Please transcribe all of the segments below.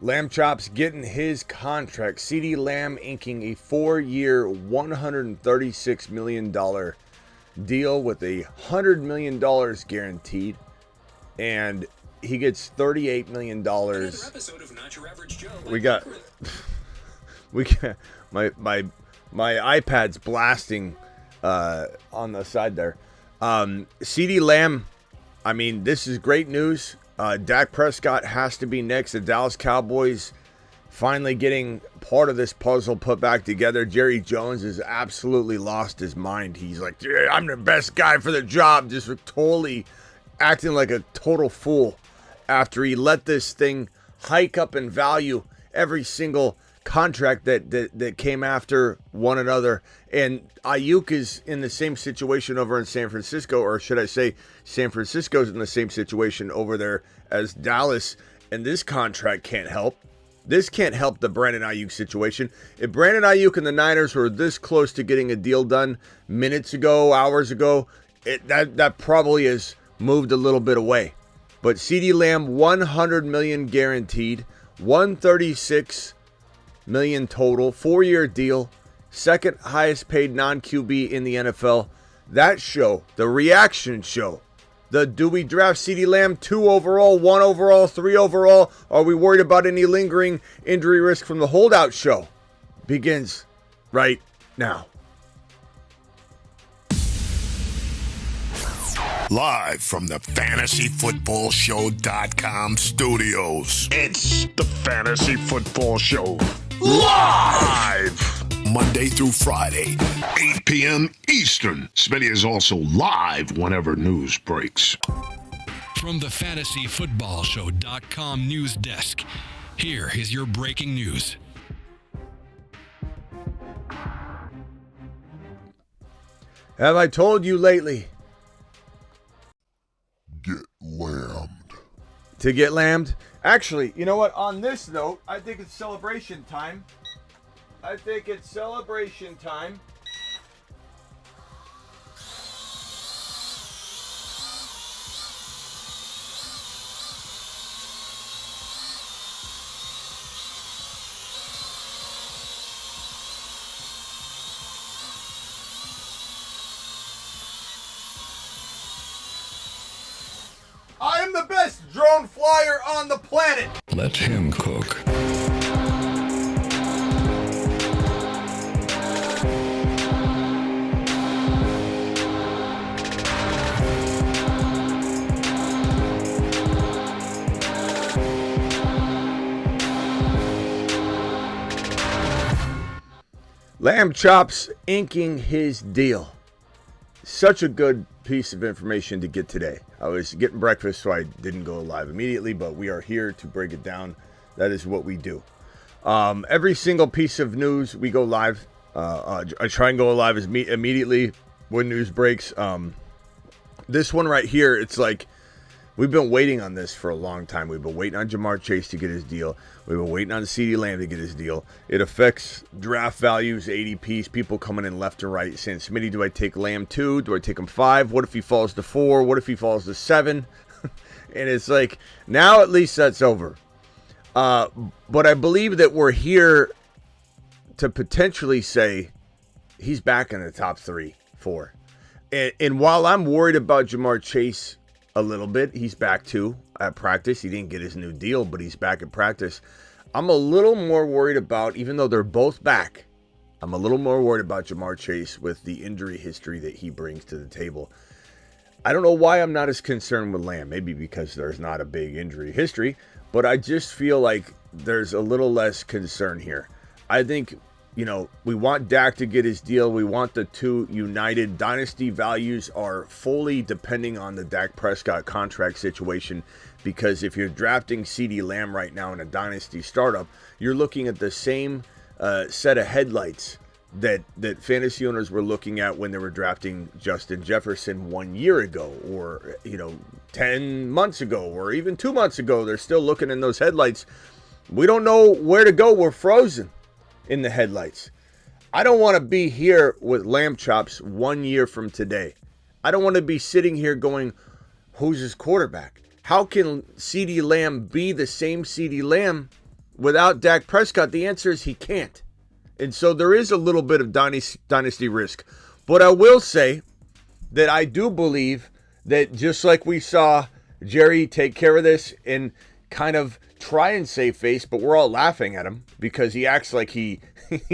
Lamb Chops getting his contract. Ceedee Lamb inking a 4-year, $136 million deal with $100 million guaranteed. And he gets $38 million. We got my iPad's blasting on the side there. Ceedee Lamb, I mean, this is great news. Dak Prescott has to be next. The Dallas Cowboys finally getting part of this puzzle put back together. Jerry Jones has absolutely lost his mind. He's like, yeah, I'm the best guy for the job. Just totally acting like a total fool after he let this thing hike up in value every single contract that came after one another. And Aiyuk is in the same situation over in San Francisco, or should I say San Francisco's in the same situation over there as Dallas, and this contract can't help. This can't help the Brandon Aiyuk situation. If Brandon Aiyuk and the Niners were this close to getting a deal done minutes ago, hours ago, that probably has moved a little bit away. But Ceedee Lamb, $100 million guaranteed, $136 million total, 4-year deal, second highest paid non-QB in the NFL. That show, the reaction show, the do we draft Ceedee Lamb 2 overall, 1 overall, 3 overall? Are we worried about any lingering injury risk from the holdout show? Begins right now. Live from the FantasyFootballShow.com studios. It's the Fantasy Football Show. Live! Monday through Friday, 8 p.m. Eastern. Smitty is also live whenever news breaks. From the FantasyFootballShow.com news desk, here is your breaking news. Have I told you lately? Get lambed. To get lambed? Actually, you know what? On this note, I think it's celebration time. I am the best drone flyer on the planet. Let him cook. Lamb Chops inking his deal. Such a good piece of information to get today. I was getting breakfast, so I didn't go live immediately, but we are here to break it down. That is what we do. Every single piece of news, we go live. I try and go live immediately when news breaks. This one right here, it's like we've been waiting on this for a long time. We've been waiting on Jamar Chase to get his deal. We've been waiting on Ceedee Lamb to get his deal. It affects draft values, ADPs, people coming in left and right saying, Smitty, do I take Lamb 2? Do I take him 5? What if he falls to 4? What if he falls to 7? And it's like, now at least that's over. But I believe that we're here to potentially say he's back in the top 3, 4. And while I'm worried about Jamar Chase a little bit, he's back too at practice. He didn't get his new deal, but he's back at practice. I'm a little more worried about, even though they're both back, I'm a little more worried about Jamar Chase with the injury history that he brings to the table. I don't know why I'm not as concerned with Lamb. Maybe because there's not a big injury history, but I just feel like there's a little less concern here. I think, you know, we want Dak to get his deal. We want the two united. Dynasty values are fully depending on the Dak Prescott contract situation, because if you're drafting Ceedee Lamb right now in a dynasty startup, you're looking at the same set of headlights that fantasy owners were looking at when they were drafting Justin Jefferson 1 year ago, or 10 months ago, or even 2 months ago. They're still looking in those headlights. We don't know where to go. We're frozen in the headlights. I don't want to be here with Lamb Chops 1 year from today. I don't want to be sitting here going, who's his quarterback? How can Ceedee Lamb be the same Ceedee Lamb without Dak Prescott? The answer is he can't. And so there is a little bit of dynasty risk. But I will say that I do believe that just like we saw Jerry take care of this and kind of try and save face, but we're all laughing at him because he acts like he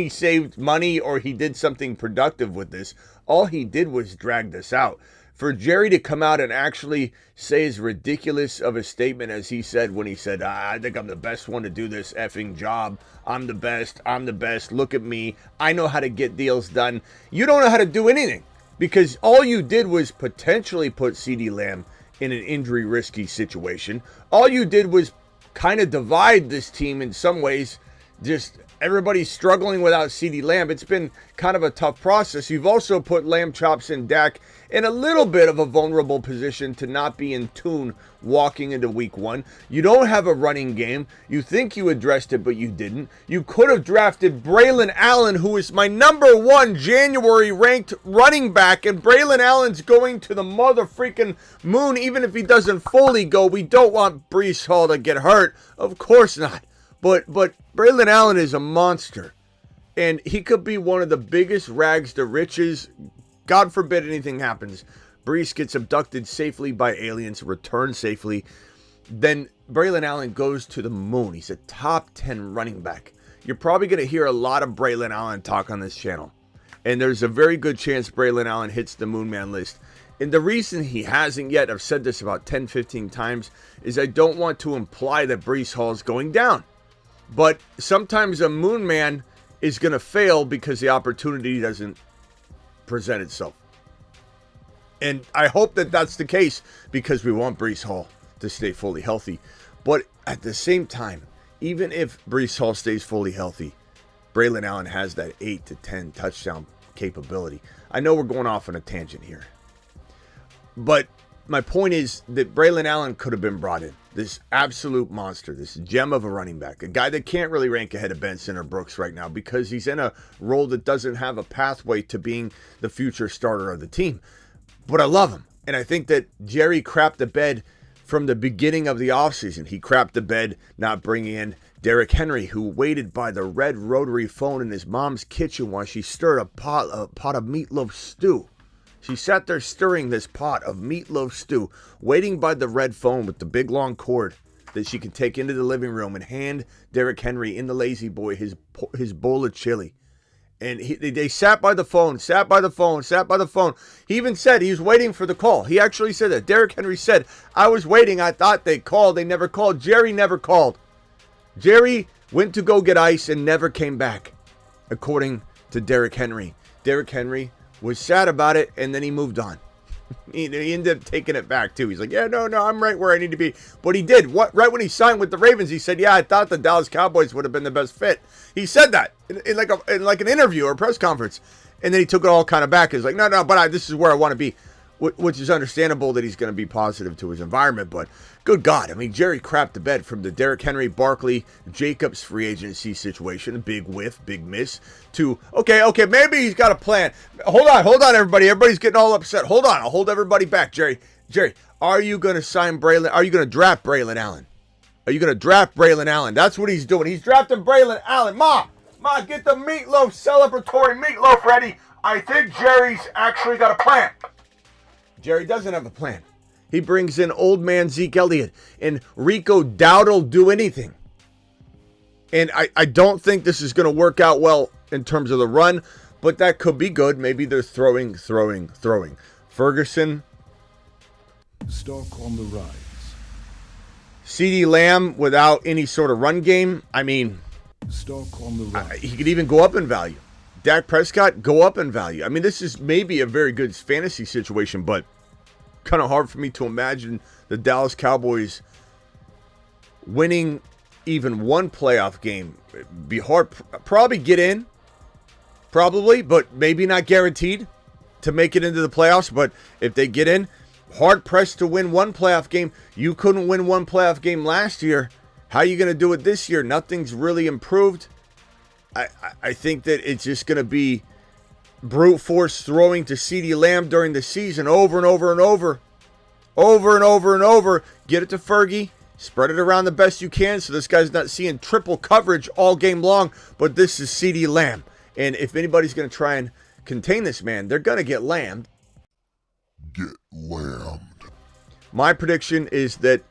saved money or he did something productive with this. All he did was drag this out. For Jerry to come out and actually say as ridiculous of a statement as he said when he said, I think I'm the best one to do this effing job. I'm the best. Look at me. I know how to get deals done. You don't know how to do anything because all you did was potentially put Ceedee Lamb in an injury risky situation. All you did was kind of divide this team in some ways. Just everybody's struggling without Ceedee Lamb. It's been kind of a tough process. You've also put Lamb Chops and Dak in a little bit of a vulnerable position to not be in tune walking into week one. You don't have a running game. You think you addressed it, but you didn't. You could have drafted Braylon Allen, who is my number 1 January ranked running back, and Braylon Allen's going to the mother freaking moon, even if he doesn't fully go. We don't want Breece Hall to get hurt. Of course not. But Braylon Allen is a monster, and he could be one of the biggest rags to riches. God forbid anything happens. Breece gets abducted safely by aliens, returns safely. Then Braylon Allen goes to the moon. He's a top 10 running back. You're probably going to hear a lot of Braylon Allen talk on this channel, and there's a very good chance Braylon Allen hits the Moon Man list. And the reason he hasn't yet, I've said this about 10, 15 times, is I don't want to imply that Breece Hall is going down. But sometimes a Moon Man is going to fail because the opportunity doesn't present itself. And I hope that that's the case because we want Breece Hall to stay fully healthy. But at the same time, even if Breece Hall stays fully healthy, Braylon Allen has that 8 to 10 touchdown capability. I know we're going off on a tangent here, but my point is that Braylon Allen could have been brought in. This absolute monster, this gem of a running back, a guy that can't really rank ahead of Benson or Brooks right now because he's in a role that doesn't have a pathway to being the future starter of the team. But I love him. And I think that Jerry crapped the bed from the beginning of the offseason. He crapped the bed not bringing in Derrick Henry, who waited by the red rotary phone in his mom's kitchen while she stirred a pot of meatloaf stew. She sat there stirring this pot of meatloaf stew, waiting by the red phone with the big long cord that she could take into the living room and hand Derrick Henry in the lazy boy his bowl of chili. And they sat by the phone. He even said he was waiting for the call. He actually said that. Derrick Henry said, I was waiting. I thought they called. They never called. Jerry never called. Jerry went to go get ice and never came back, according to Derrick Henry. Derrick Henry was sad about it, and then he moved on. He ended up taking it back, too. He's like, yeah, no, I'm right where I need to be. But he did. Right when he signed with the Ravens, he said, yeah, I thought the Dallas Cowboys would have been the best fit. He said that in like an interview or a press conference. And then he took it all kind of back. He's like, no, but this is where I want to be. Which is understandable that he's going to be positive to his environment. But good God, I mean, Jerry crapped the bed from the Derrick Henry, Barkley, Jacobs free agency situation, big whiff, big miss, to, okay, maybe he's got a plan. Hold on, everybody. Everybody's getting all upset. Hold on, I'll hold everybody back. Jerry, are you going to sign Braylon? Are you going to draft Braylon Allen? That's what he's doing. He's drafting Braylon Allen. Ma, get the meatloaf, celebratory meatloaf ready. I think Jerry's actually got a plan. Jerry doesn't have a plan. He brings in old man Zeke Elliott, and Rico Dowd'll do anything. And I don't think this is going to work out well in terms of the run, but that could be good. Maybe they're throwing. Ferguson. Stock on the rise. Ceedee Lamb without any sort of run game. I mean, stock on the rise. He could even go up in value. Dak Prescott, go up in value. I mean, this is maybe a very good fantasy situation, but kind of hard for me to imagine the Dallas Cowboys winning even one playoff game. It'd be hard. Probably get in, but maybe not guaranteed to make it into the playoffs. But if they get in, hard pressed to win one playoff game. You couldn't win one playoff game last year. How are you going to do it this year? Nothing's really improved. I think that it's just going to be brute force throwing to Ceedee Lamb during the season over and over. Get it to Fergie. Spread it around the best you can so this guy's not seeing triple coverage all game long. But this is Ceedee Lamb. And if anybody's going to try and contain this man, they're going to get lambed. Get lambed. My prediction is that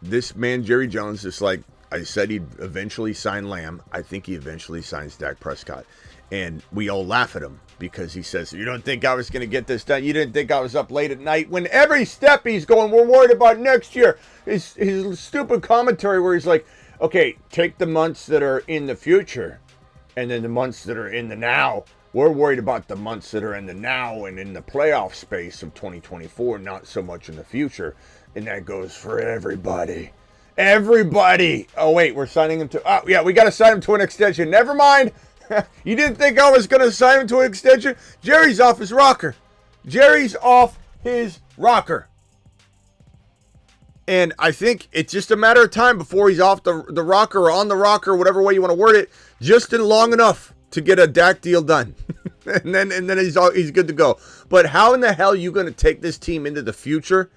this man, Jerry Jones, just like I said, he'd eventually sign Lamb. I think he eventually signs Dak Prescott. And we all laugh at him because he says, you don't think I was going to get this done? You didn't think I was up late at night? When every step he's going, we're worried about next year. His stupid commentary where he's like, okay, take the months that are in the future and then the months that are in the now. We're worried about the months that are in the now and in the playoff space of 2024, not so much in the future. And that goes for everybody. Everybody. Oh, wait, we're signing him to... Oh, yeah, we got to sign him to an extension. Never mind. You didn't think I was going to sign him to an extension? Jerry's off his rocker. Jerry's off his rocker. And I think it's just a matter of time before he's off the rocker or on the rocker, whatever way you want to word it, just in long enough to get a Dak deal done. and then he's good to go. But how in the hell are you going to take this team into the future?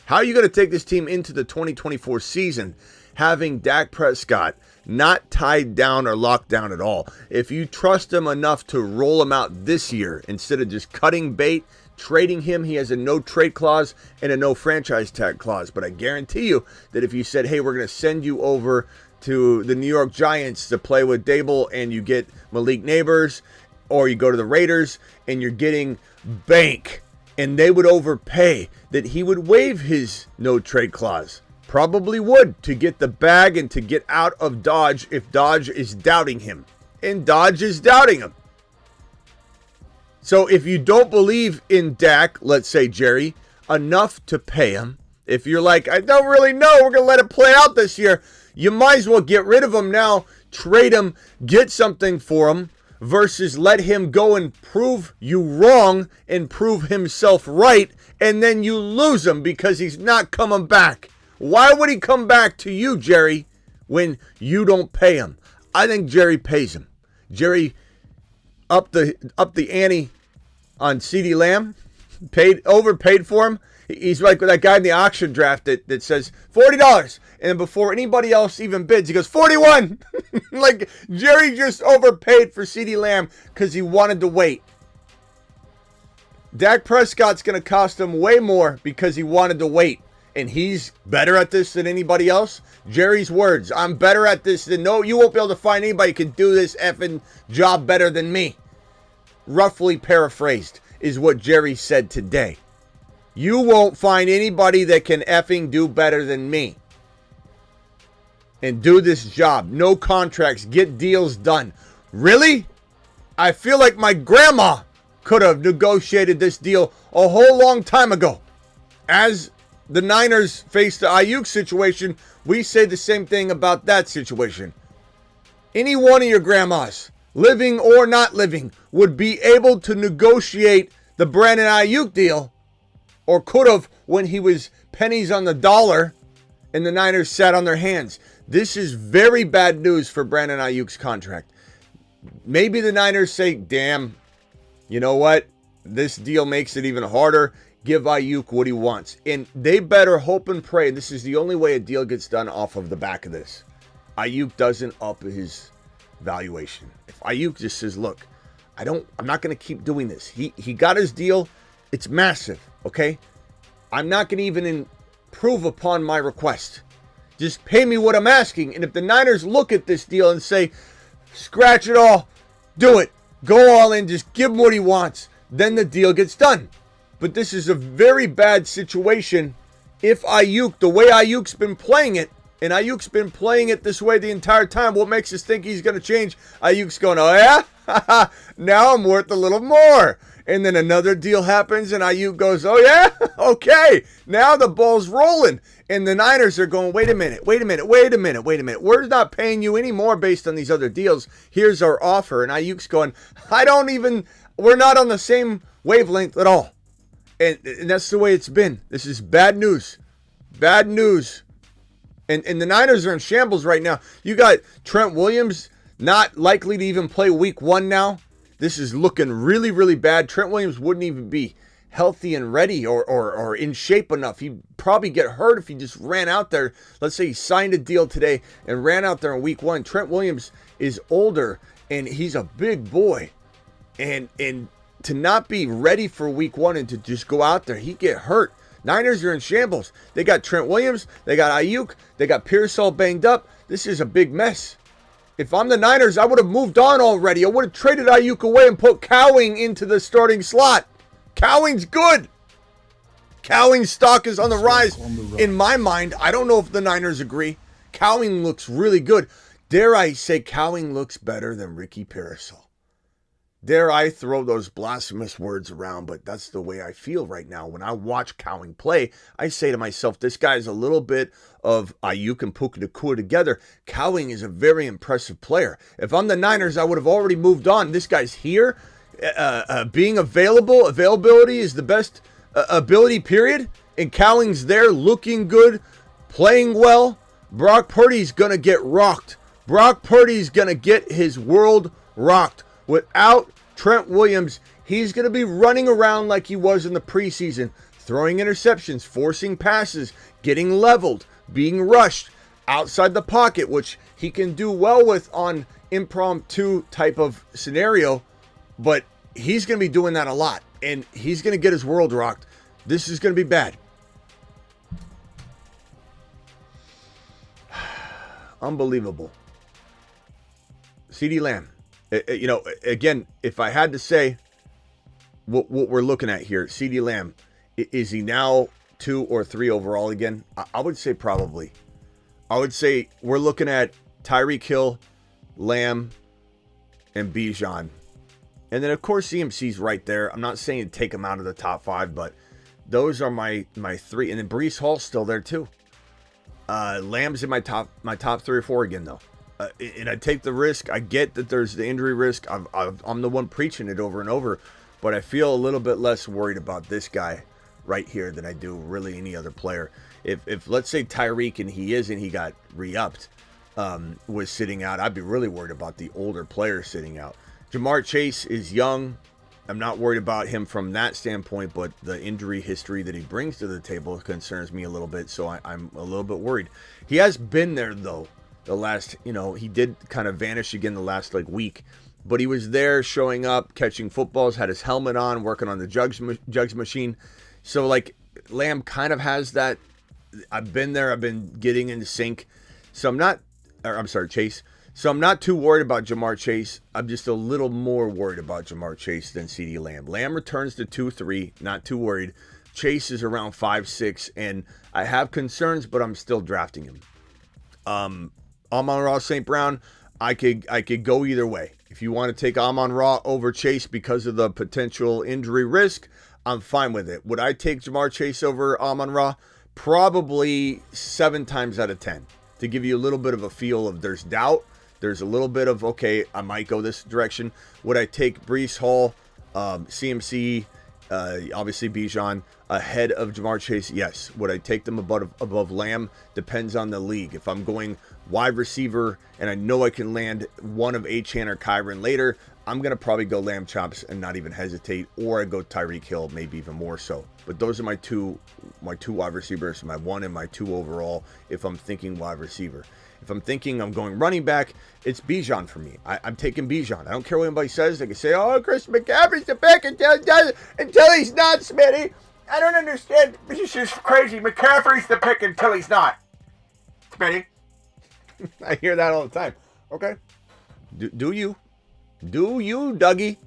How are you going to take this team into the 2024 season having Dak Prescott not tied down or locked down at all? If you trust him enough to roll him out this year instead of just cutting bait, trading him, he has a no trade clause and a no franchise tag clause. But I guarantee you that if you said, hey, we're going to send you over to the New York Giants to play with Dable and you get Malik Neighbors, or you go to the Raiders and you're getting Bank, and they would overpay, that he would waive his no trade clause. Probably would, to get the bag and to get out of Dodge if Dodge is doubting him. And Dodge is doubting him. So if you don't believe in Dak, let's say Jerry, enough to pay him, if you're like, I don't really know, we're going to let it play out this year, you might as well get rid of him now, trade him, get something for him, versus let him go and prove you wrong and prove himself right, and then you lose him because he's not coming back. Why would he come back to you, Jerry, when you don't pay him? I think Jerry pays him. Jerry up the ante on Ceedee Lamb, overpaid for him. He's like that guy in the auction draft that says $40, and before anybody else even bids, he goes $41. Like Jerry just overpaid for Ceedee Lamb because he wanted to wait. Dak Prescott's going to cost him way more because he wanted to wait. And he's better at this than anybody else. Jerry's words, I'm better at this than... No, you won't be able to find anybody who can do this effing job better than me. Roughly paraphrased is what Jerry said today. You won't find anybody that can effing do better than me. And do this job. No contracts. Get deals done. Really? I feel like my grandma could have negotiated this deal a whole long time ago. As the Niners face the Aiyuk situation, we say the same thing about that situation. Any one of your grandmas, living or not living, would be able to negotiate the Brandon Aiyuk deal, or could have when he was pennies on the dollar and the Niners sat on their hands. This is very bad news for Brandon Aiyuk's contract. Maybe the Niners say, damn, you know what? This deal makes it even harder. Give Aiyuk what he wants. And they better hope and pray. This is the only way a deal gets done off of the back of this. Aiyuk doesn't up his valuation. If Aiyuk just says, look, I'm not going to keep doing this. He got his deal. It's massive, okay? I'm not going to even improve upon my request. Just pay me what I'm asking. And if the Niners look at this deal and say, scratch it all, do it, go all in, just give him what he wants, then the deal gets done. But this is a very bad situation if Aiyuk, the way Aiyuk's been playing it, and Aiyuk's been playing it this way the entire time, what makes us think he's going to change? Aiyuk's going, oh yeah? Now I'm worth a little more. And then another deal happens and Aiyuk goes, oh yeah? Okay. Now the ball's rolling. And the Niners are going, wait a minute. We're not paying you any more based on these other deals. Here's our offer. And Aiyuk's going, we're not on the same wavelength at all. And that's the way it's been. This is bad news. Bad news. And the Niners are in shambles right now. You got Trent Williams not likely to even play week 1 now. This is looking really, really bad. Trent Williams wouldn't even be healthy and ready or in shape enough. He'd probably get hurt if he just ran out there. Let's say he signed a deal today and ran out there in week 1. Trent Williams is older and he's a big boy. And to not be ready for week 1 and to just go out there, he'd get hurt. Niners are in shambles. They got Trent Williams. They got Aiyuk. They got Pierce all banged up. This is a big mess. If I'm the Niners, I would have moved on already. I would have traded Aiyuk away and put Cowing into the starting slot. Cowing's good. Cowing's stock is on the rise. In my mind, I don't know if the Niners agree. Cowing looks really good. Dare I say Cowing looks better than Ricky Parasol. Dare I throw those blasphemous words around, but that's the way I feel right now. When I watch Cowing play, I say to myself, this guy's a little bit of Aiyuk and Puka Nacua together. Cowing is a very impressive player. If I'm the Niners, I would have already moved on. This guy's here, being availability is the best ability, period. And Cowing's there, looking good, playing well. Brock Purdy's going to get rocked. Brock Purdy's going to get his world rocked. Without Trent Williams, he's going to be running around like he was in the preseason, throwing interceptions, forcing passes, getting leveled, being rushed outside the pocket, which he can do well with on impromptu type of scenario, but he's going to be doing that a lot, and he's going to get his world rocked. This is going to be bad. Unbelievable. Ceedee Lamb. You know, again, if I had to say what we're looking at here, Ceedee Lamb, is he now 2 or 3 overall again? I would say probably. I would say we're looking at Tyreek Hill, Lamb, and Bijan. And then, of course, CMC's right there. I'm not saying take him out of the top 5, but those are my 3. And then Breece Hall's still there, too. Lamb's in my top 3 or 4 again, though. And I take the risk. I get that there's the injury risk. I'm the one preaching it over and over, but I feel a little bit less worried about this guy right here than I do really any other player. If let's say Tyreek, and he got re-upped, was sitting out, I'd be really worried about the older players sitting out. Jamar Chase is young. I'm not worried about him from that standpoint, but the injury history that he brings to the table concerns me a little bit, so I'm a little bit worried. He has been there, though. The last, he did kind of vanish again the last week, but he was there showing up, catching footballs, had his helmet on, working on the jugs machine. So Lamb kind of has that. I've been there. I've been getting into sync. So Chase. So I'm not too worried about Jamar Chase. I'm just a little more worried about Jamar Chase than Ceedee Lamb. Lamb returns to 2-3, not too worried. Chase is around 5-6, and I have concerns, but I'm still drafting him. Amon-Ra St. Brown, I could go either way. If you want to take Amon-Ra over Chase because of the potential injury risk, I'm fine with it. Would I take Jamar Chase over Amon-Ra? Probably 7 times out of 10. To give you a little bit of a feel of there's doubt, there's a little bit of, okay, I might go this direction. Would I take Breece Hall, CMC, obviously Bijan, ahead of Jamar Chase? Yes. Would I take them above Lamb? Depends on the league. If I'm going wide receiver and I know I can land one of Achane or Kyron later, I'm going to probably go Lamb chops and not even hesitate, or I go Tyreek Hill, maybe even more so. But those are my two wide receivers, my 1 and my 2 overall if I'm thinking wide receiver. If I'm thinking I'm going running back, it's Bijan for me. I'm taking Bijan. I don't care what anybody says. They can say, oh, Chris McCaffrey's the pick until he's not, Smitty. I don't understand. This is just crazy. McCaffrey's the pick until he's not. Smitty. I hear that all the time. Okay. Do you? Do you, Dougie?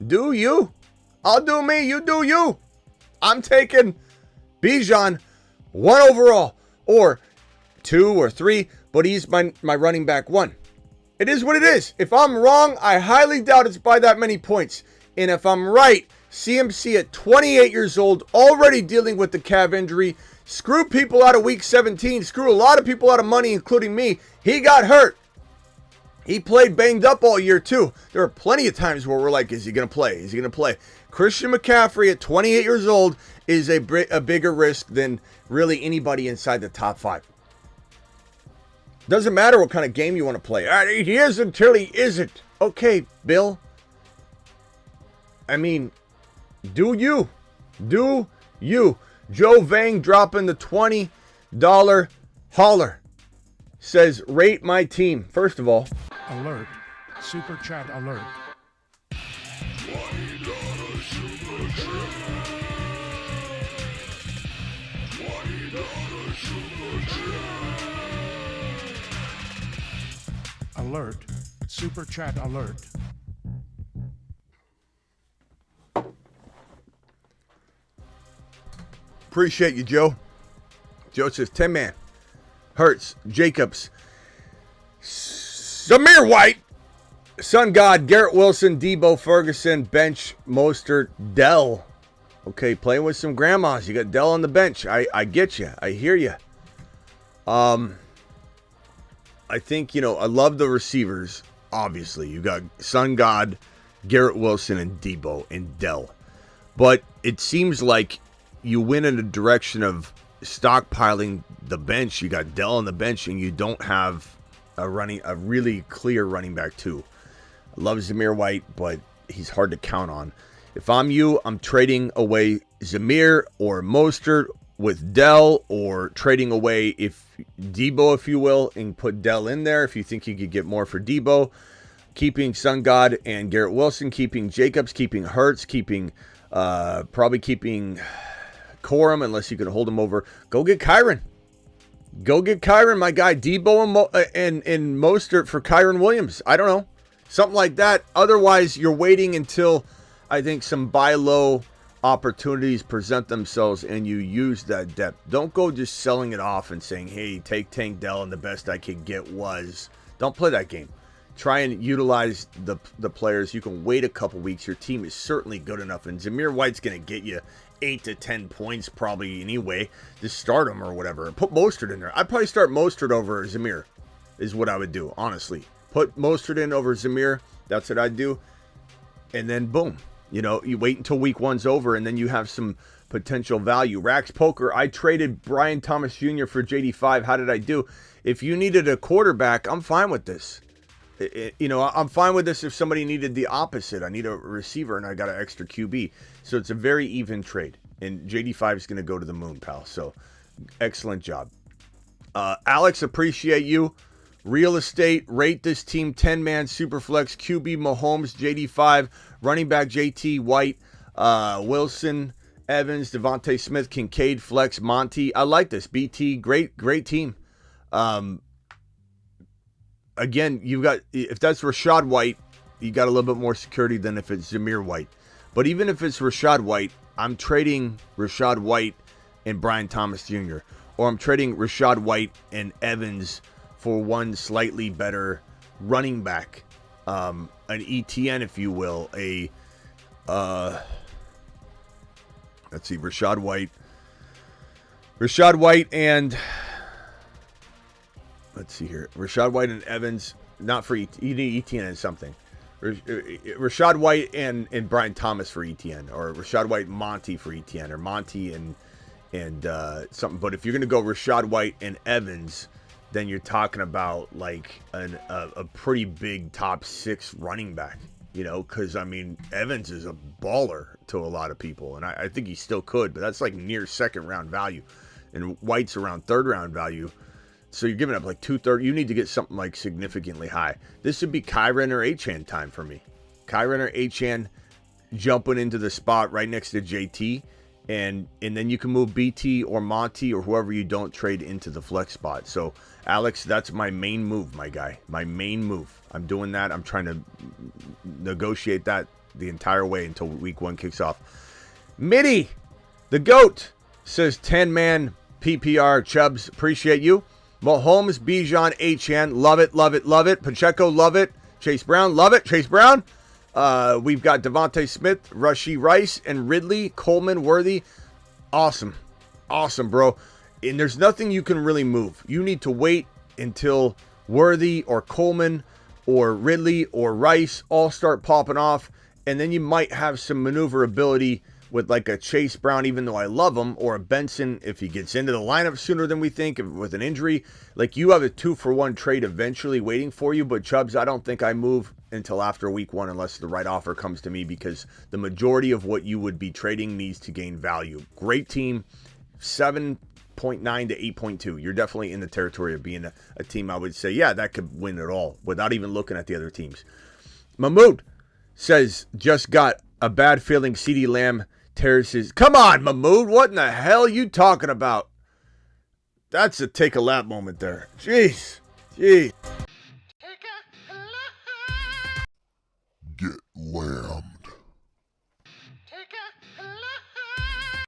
Do you? I'll do me. You do you. I'm taking Bijan 1 overall or 2 or 3, but he's my running back 1. It is what it is. If I'm wrong, I highly doubt it's by that many points. And if I'm right, CMC at 28 years old, already dealing with the calf injury, screw people out of week 17, screw a lot of people out of money, including me. He got hurt. He played banged up all year, too. There are plenty of times where we're like, is he going to play? Is he going to play? Christian McCaffrey at 28 years old is a bigger risk than really anybody inside the top 5. Doesn't matter what kind of game you want to play. All right, he is until he isn't. Okay, Bill. I mean, do you? Do you. Joe Vang dropping the $20 holler. Says, rate my team. First of all, Alert. Super chat alert. Alert. Super chat alert. appreciate you, Joe. Joe says 10 man. Hurts, Jacobs, Zamir White, Sun God, Garrett Wilson, Debo Ferguson, bench, Mostert, Dell. Okay, playing with some grandmas. You got Dell on the bench. I get you. I hear you. I think, I love the receivers, obviously. You got Sun God, Garrett Wilson, and Debo, and Dell. But it seems like you went in the direction of stockpiling the bench. You got Dell on the bench, and you don't have a really clear running back too. I love Zamir White, but he's hard to count on. If I'm you, I'm trading away Zamir or Mostert with Dell, or trading away Debo, if you will, and put Dell in there if you think you could get more for Debo. Keeping Sun God and Garrett Wilson, keeping Jacobs, keeping Hurts, probably keeping Corum unless you can hold him over. Go get Kyron. Go get Kyron, my guy. Debo and Mostert for Kyron Williams. I don't know. Something like that. Otherwise, you're waiting until I think some buy low opportunities present themselves and you use that depth. Don't go just selling it off and saying, hey, take Tank Dell and the best I could get was. Don't play that game. Try and utilize the players. You can wait a couple weeks. Your team is certainly good enough. And Zamir White's going to get you 8 to 10 points probably anyway. Just start him or whatever. Put Mostert in there. I'd probably start Mostert over Zamir is what I would do, honestly. Put Mostert in over Zamir. That's what I'd do. And then boom. You wait until week one's over, and then you have some potential value. Rax Poker, I traded Brian Thomas Jr. for JD5. How did I do? If you needed a quarterback, I'm fine with this. I'm fine with this if somebody needed the opposite. I need a receiver, and I got an extra QB. So it's a very even trade. And JD5 is going to go to the moon, pal. So excellent job. Alex, appreciate you. Real estate, rate this team 10-man Superflex, QB Mahomes, JD5, running back JT White, Wilson, Evans, Devontae Smith, Kincaid, Flex, Monty. I like this. BT, great team. Again, you've got, if that's Rashad White, you got a little bit more security than if it's Zamir White. But even if it's Rashad White, I'm trading Rashad White and Brian Thomas Jr. Or I'm trading Rashad White and Evans for one slightly better running back, an ETN, if you will, let's see, Rashad White and, let's see here, Rashad White and Evans, not for ETN and something. Rashad White and Brian Thomas for ETN, or Rashad White and Monty for ETN, or Monty and something. But if you're going to go Rashad White and Evans, then you're talking about like a pretty big top 6 running back, because Evans is a baller to a lot of people, and I think he still could, but that's like near second round value, and White's around third round value, so you're giving up like 2/3. You need to get something like significantly high. This would be Kyron or Achane time for me. Kyron or Achane jumping into the spot right next to JT. And then you can move BT or Monty or whoever you don't trade into the flex spot. So, Alex, that's my main move, my guy. My main move. I'm doing that. I'm trying to negotiate that the entire way until week 1 kicks off. Mitty, the GOAT, says 10-man PPR. Chubbs, appreciate you. Mahomes, Bijan, Achane, love it, love it, love it. Pacheco, love it. Chase Brown, love it. Chase Brown. We've got Devontae Smith, Rashee Rice, and Ridley, Coleman, Worthy. Awesome, bro. And there's nothing you can really move. You need to wait until Worthy or Coleman or Ridley or Rice all start popping off, and then you might have some maneuverability with like a Chase Brown, even though I love him, or a Benson, if he gets into the lineup sooner than we think, with an injury, like you have a 2-for-1 trade eventually waiting for you. But Chubbs, I don't think I move until after week 1 unless the right offer comes to me, because the majority of what you would be trading needs to gain value. Great team, 7.9 to 8.2. You're definitely in the territory of being a team I would say, yeah, that could win it all without even looking at the other teams. Mahmoud says, just got a bad feeling Ceedee Lamb tears his... Come on, Mahmoud, what in the hell are you talking about? That's a take a lap moment there. Jeez. Get lambed.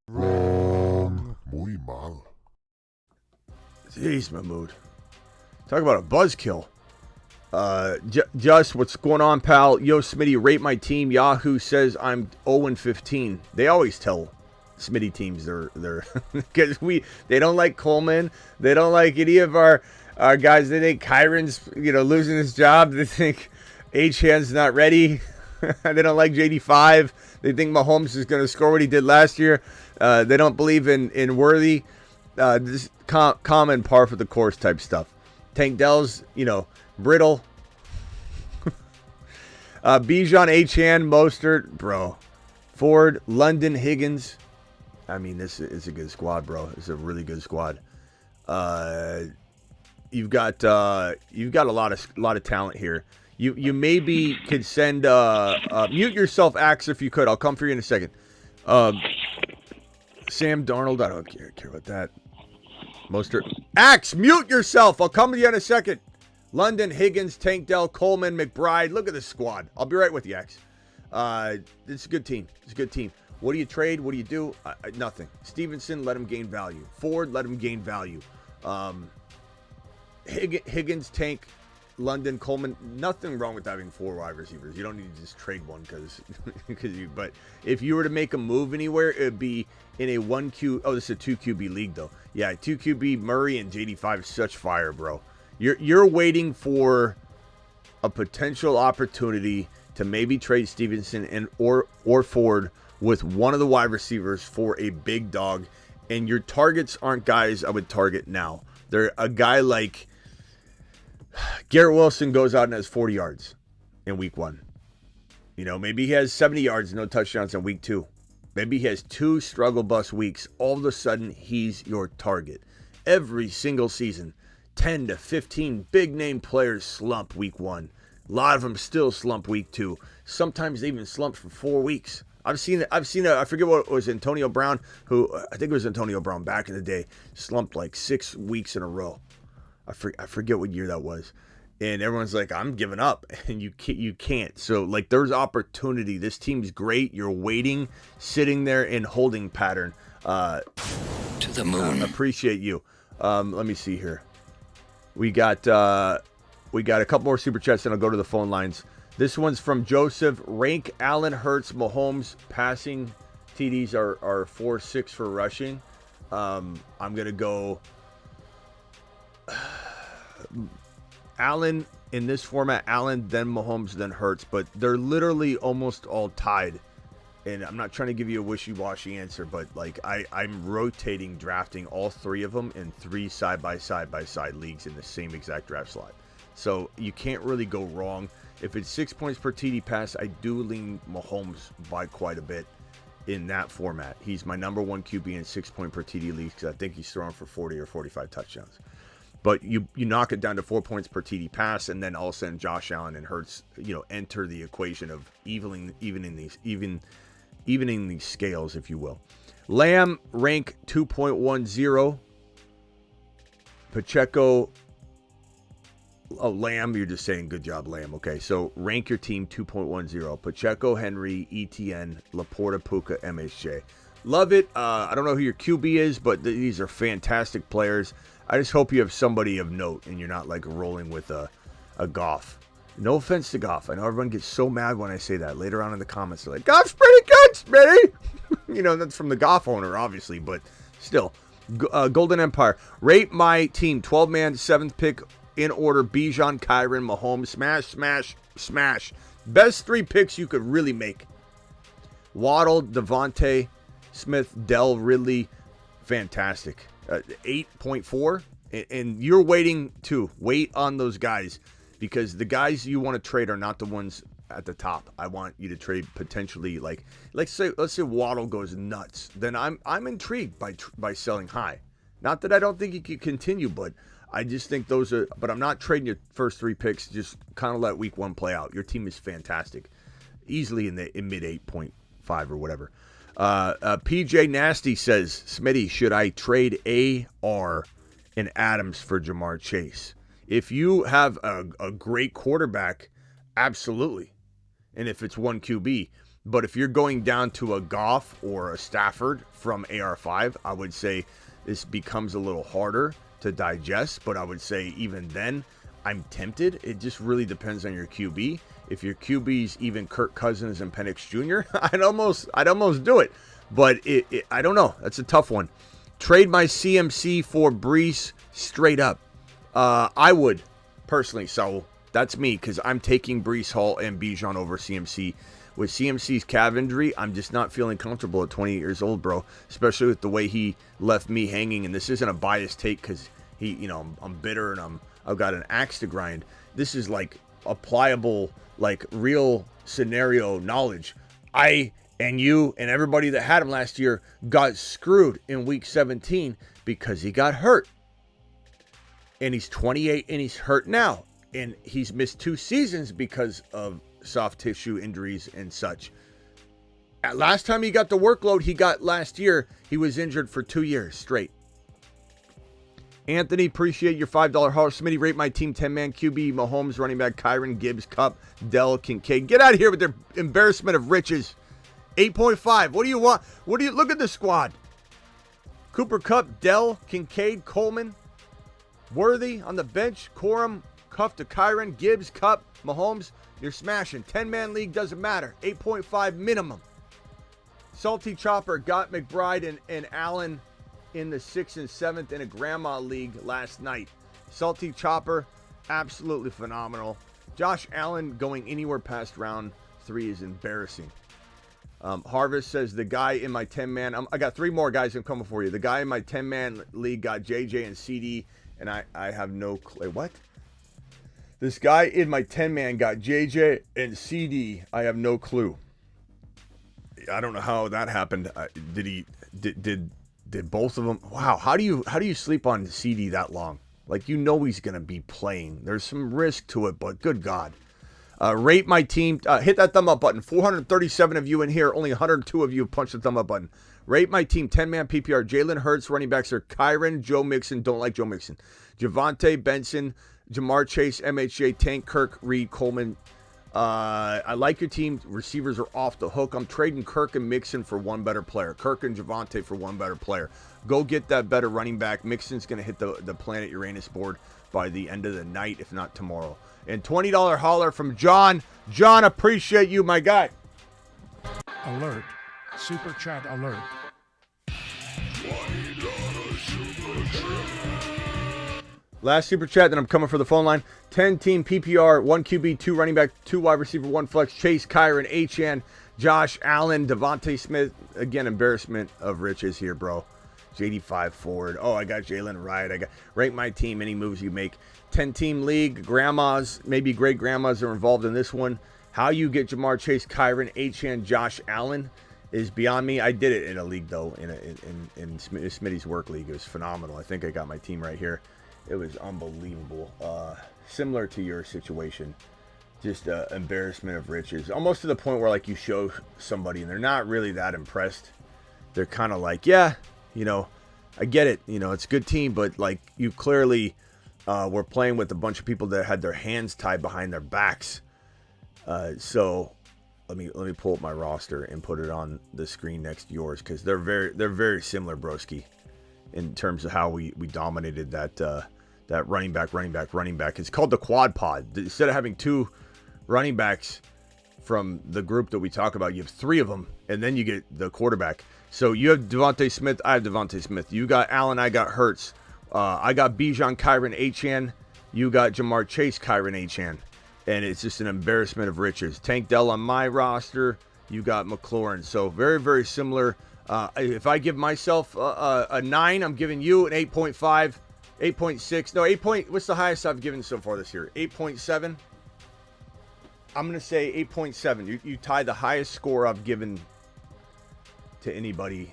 Wrong. Muy mal. Jeez, Mahmoud. Talk about a buzzkill. Just what's going on, pal? Yo, Smitty, rate my team. Yahoo says I'm 0-15. They always tell Smitty teams they're because they don't like Coleman. They don't like any of our guys. They think Kyron's losing his job. They think Achan's not ready. They don't like JD5. They think Mahomes is going to score what he did last year. They don't believe in Worthy. This common par for the course type stuff. Tank Dell's, brittle. Bijan, Achan, Mostert, bro. Ford, London, Higgins. I mean, this is a good squad, bro. It's a really good squad. You've got a lot of talent here. You maybe could send mute yourself, Axe, if you could. I'll come for you in a second. Sam Darnold, I don't care about that. Mostert, Axe, mute yourself. I'll come to you in a second. London, Higgins, Tank Dell, Coleman, McBride. Look at this squad. I'll be right with you, Axe. This is a good team. It's a good team. What do you trade? What do you do? Nothing. Stevenson, let him gain value. Ford, let him gain value. Higgins, Tank, London, Coleman. Nothing wrong with having 4 wide receivers. You don't need to just trade one because you. But if you were to make a move anywhere, it would be in a 1Q. Oh, this is a 2 QB league though. Yeah, 2 QB Murray and JD5 is such fire, bro. You're waiting for a potential opportunity to maybe trade Stevenson and or Ford with one of the wide receivers for a big dog, and your targets aren't guys I would target now. They're a guy like Garrett Wilson goes out and has 40 yards in week 1. Maybe he has 70 yards, no touchdowns in week 2. Maybe he has 2 struggle bus weeks. All of a sudden, he's your target. Every single season, 10 to 15 big name players slump week 1. A lot of them still slump week 2. Sometimes they even slump for 4 weeks. I've seen it. I forget what it was, Antonio Brown, who I think it was Antonio Brown back in the day, slumped like 6 weeks in a row. I forget what year that was. And everyone's like, I'm giving up. And you can't. So, like, there's opportunity. This team's great. You're waiting, sitting there in holding pattern. To the moon. Appreciate you. Let me see here. We got a couple more super chats, and I'll go to the phone lines. This one's from Joseph. Rank Allen, Hurts, Mahomes passing TDs are 4-6 for rushing. I'm gonna go Allen in this format. Allen, then Mahomes, then Hurts, but they're literally almost all tied. And I'm not trying to give you a wishy-washy answer, but like I'm rotating drafting all 3 of them in 3 side-by-side leagues in the same exact draft slot. So you can't really go wrong. If it's 6 points per TD pass, I do lean Mahomes by quite a bit in that format. He's my number 1 QB in 6 point per TD leagues because I think he's throwing for 40 or 45 touchdowns. But you knock it down to 4 points per TD pass, and then all of a sudden Josh Allen and Hurts, enter the equation of evening these scales, if you will. Lamb, rank 2.10. Pacheco. Oh, Lamb, you're just saying good job, Lamb. Okay, so rank your team 2.10. Pacheco, Henry, ETN, Laporta, Puka, MHJ. Love it. I don't know who your QB is, but these are fantastic players. I just hope you have somebody of note and you're not like rolling with a Goff. No offense to Goff. I know everyone gets so mad when I say that. Later on in the comments, they're like, Goff's pretty good, Smitty. That's from the Goff owner, obviously, but still. Golden Empire. Rate my team. 12-man, 7th pick in order. Bijan, Kyron, Mahomes. Smash, smash, smash. Best 3 picks you could really make. Waddle, Devontae, Smith, Dell, Ridley, fantastic. 8.4, and you're waiting to wait on those guys because the guys you want to trade are not the ones at the top. I want you to trade potentially let's say Waddle goes nuts. Then I'm intrigued by selling high. Not that I don't think he could continue, but I just think those are. But I'm not trading your first 3 picks. Just kind of let week 1 play out. Your team is fantastic, easily in mid 8.5 or whatever. PJ Nasty says, Smitty, should I trade AR and Adams for Jamar Chase? If you have a great quarterback, absolutely. And if it's 1 QB. But if you're going down to a Goff or a Stafford from AR5, I would say this becomes a little harder to digest. But I would say even then, I'm tempted. It just really depends on your QB. If your QB's even Kirk Cousins and Penix Jr., I'd almost do it. But I don't know. That's a tough one. Trade my CMC for Brees straight up. I would, personally. So that's me, because I'm taking Brees Hall and Bijan over CMC. With CMC's calf injury, I'm just not feeling comfortable at 28 years old, bro. Especially with the way he left me hanging. And this isn't a biased take because I'm bitter and I've got an axe to grind. This is like applicable, like real scenario knowledge. I and you and everybody that had him last year got screwed in week 17 because he got hurt. And he's 28 and he's hurt now. And he's missed 2 seasons because of soft tissue injuries and such. Last time he got the workload he got last year, he was injured for 2 years straight. Anthony, appreciate your $5 horse. Smitty, rate my team 10-man QB, Mahomes, running back, Kyron, Gibbs, Cup, Dell, Kincaid. Get out of here with their embarrassment of riches. 8.5. What do you want? Look at the squad. Cooper Kupp, Dell, Kincaid, Coleman, Worthy on the bench, Corum, Cuff to Kyron, Gibbs, Cup, Mahomes. You're smashing. 10-man league doesn't matter. 8.5 minimum. Salty Chopper got McBride and Allen in the 6th and 7th in a grandma league last night. Salty Chopper, absolutely phenomenal. Josh Allen going anywhere past round 3 is embarrassing. Harvest says the guy in my 10-man, I got 3 more guys I'm coming for you. The guy in my 10-man league got JJ and Ceedee, and I have no clue. What? This guy in my 10-man got JJ and Ceedee. I have no clue. I don't know how that happened. Did both of them? Wow. How do you sleep on Ceedee that long? Like, he's going to be playing. There's some risk to it, but good God. Rate my team. Hit that thumb up button. 437 of you in here. Only 102 of you punched the thumb up button. Rate my team. 10-man PPR. Jalen Hurts. Running backs are Kyron, Joe Mixon. Don't like Joe Mixon. Javonte, Benson, Jamar Chase, MHJ, Tank, Kirk, Reed, Coleman. I like your team. Receivers are off the hook. I'm trading Kirk and Mixon for one better player. Kirk and Javonte for one better player. Go get that better running back. Mixon's going to hit the planet Uranus board by the end of the night, if not tomorrow. And $20 holler from John. John, appreciate you, my guy. Alert. Super chat alert. Last super chat, then I'm coming for the phone line. 10-team PPR, 1 QB, 2 running back, 2 wide receiver, 1 flex. Chase, Kyron, Achane, Josh Allen, Devontae Smith. Again, embarrassment of riches here, bro. JD5 forward. Oh, I got Jalen Wright. I got rate my team, any moves you make. 10-team league, grandmas, maybe great grandmas are involved in this one. How you get Jamar Chase, Kyron, Achane, Josh Allen is beyond me. I did it in a league, though, in Smitty's work league. It was phenomenal. I think I got my team right here. It was unbelievable. Similar to your situation. Just embarrassment of riches. Almost to the point where, like, you show somebody and they're not really that impressed. They're kind of like, yeah, I get it. It's a good team, but, like, you clearly were playing with a bunch of people that had their hands tied behind their backs. So let me pull up my roster and put it on the screen next to yours, because they're very similar, broski, in terms of how we dominated that running back. It's called the quad pod. Instead of having 2 running backs from the group that we talk about, you have 3 of them, and then you get the quarterback. So you have Devontae Smith, I have Devontae Smith. You got Allen, I got Hurts. I got Bijan, Kyron, Achane. You got Jamar Chase, Kyron, Achane. And it's just an embarrassment of riches. Tank Dell on my roster. You got McLaurin. So very, very similar. If I give myself a 9, I'm giving you an 8.5, 8.6. No, 8 point. What's the highest I've given so far this year? 8.7. I'm going to say 8.7. You tie the highest score I've given to anybody.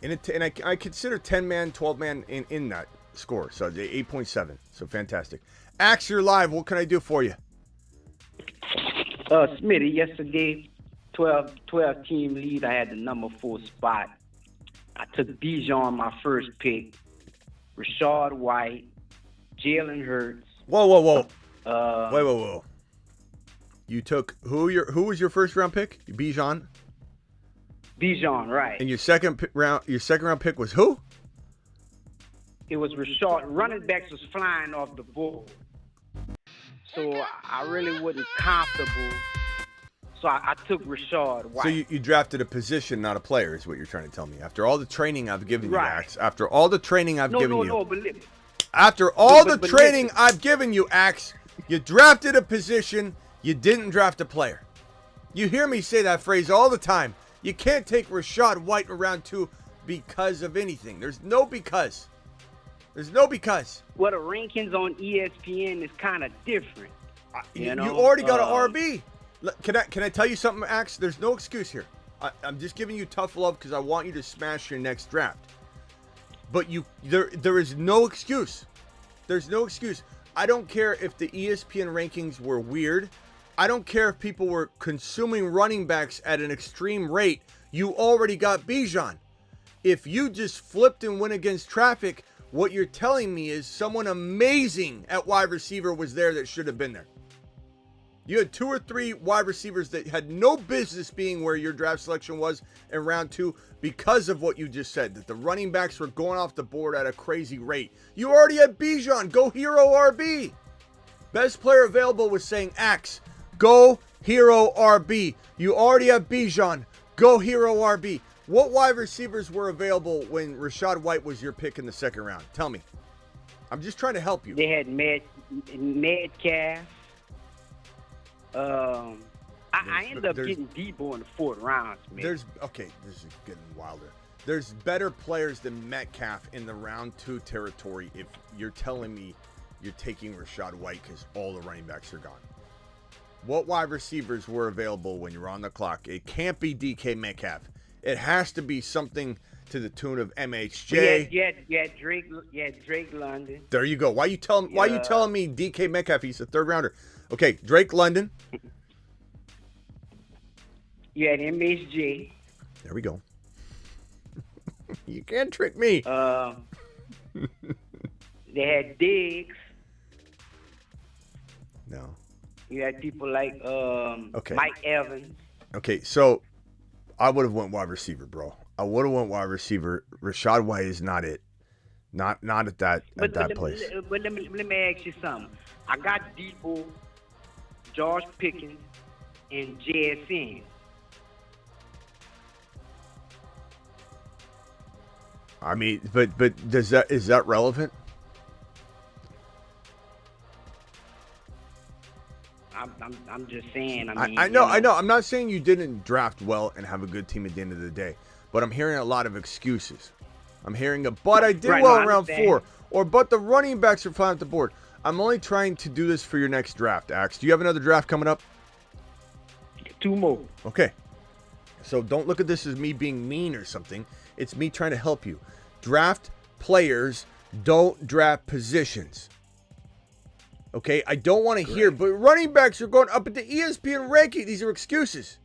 And I consider 10-man, 12-man in that score. So 8.7. So fantastic. Axe, you're live. What can I do for you? Smitty, yesterday, 12 team lead. I had the number 4 spot. I took Bijan my first pick. Rashad White, Jalen Hurts. Whoa. Whoa. You took who was your first round pick? Bijan? Bijan, right. And your second round pick was who? It was Rashad. Running backs was flying off the board. So I really wasn't comfortable. So I took Rashad White. So you drafted a position, not a player, is what you're trying to tell me. After all the training I've given you, right. Axe. After all the training I've given you. No, but after all the but training listen. I've given you, Axe, you drafted a position, you didn't draft a player. You hear me say that phrase all the time. You can't take Rashad White in round 2 because of anything. There's no because. There's no because. Well, the rankings on ESPN is kind of different. You already got an RB. Can I tell you something, Axe? There's no excuse here. I'm just giving you tough love because I want you to smash your next draft. But there is no excuse. There's no excuse. I don't care if the ESPN rankings were weird. I don't care if people were consuming running backs at an extreme rate. You already got Bijan. If you just flipped and went against traffic, what you're telling me is someone amazing at wide receiver was there that should have been there. You had 2 or 3 wide receivers that had no business being where your draft selection was in round 2 because of what you just said, that the running backs were going off the board at a crazy rate. You already had Bijan. Go hero RB. Best player available was saying Axe. Go hero RB. You already have Bijan. Go hero RB. What wide receivers were available when Rashad White was your pick in the second round? Tell me. I'm just trying to help you. They had Metcalf. I ended up getting Debo in the 4th round, man. Okay, this is getting wilder. There's better players than Metcalf in the round 2 territory if you're telling me you're taking Rashad White because all the running backs are gone. What wide receivers were available when you were on the clock? It can't be DK Metcalf. It has to be something to the tune of MHJ. Yeah, Drake London. There you go. Why you telling me DK Metcalf? He's a 3rd rounder. Okay, Drake London. You had MHJ. There we go. You can't trick me. They had Diggs. No. You had people like Mike Evans. Okay, so I would have went wide receiver, bro. I would have went wide receiver. Rashad White is not it. Not at that place. But let me ask you something. I got Debo, George Pickens, and JSN. I mean, but is that relevant? I'm just saying. I know. I'm not saying you didn't draft well and have a good team at the end of the day, but I'm hearing a lot of excuses. I'm hearing but I did well in round 4, but the running backs are flying off the board. I'm only trying to do this for your next draft, Axe. Do you have another draft coming up? 2 more. Okay. So don't look at this as me being mean or something. It's me trying to help you. Draft players, don't draft positions. Okay, I don't want to hear, but running backs are going up at the ESPN ranking. These are excuses.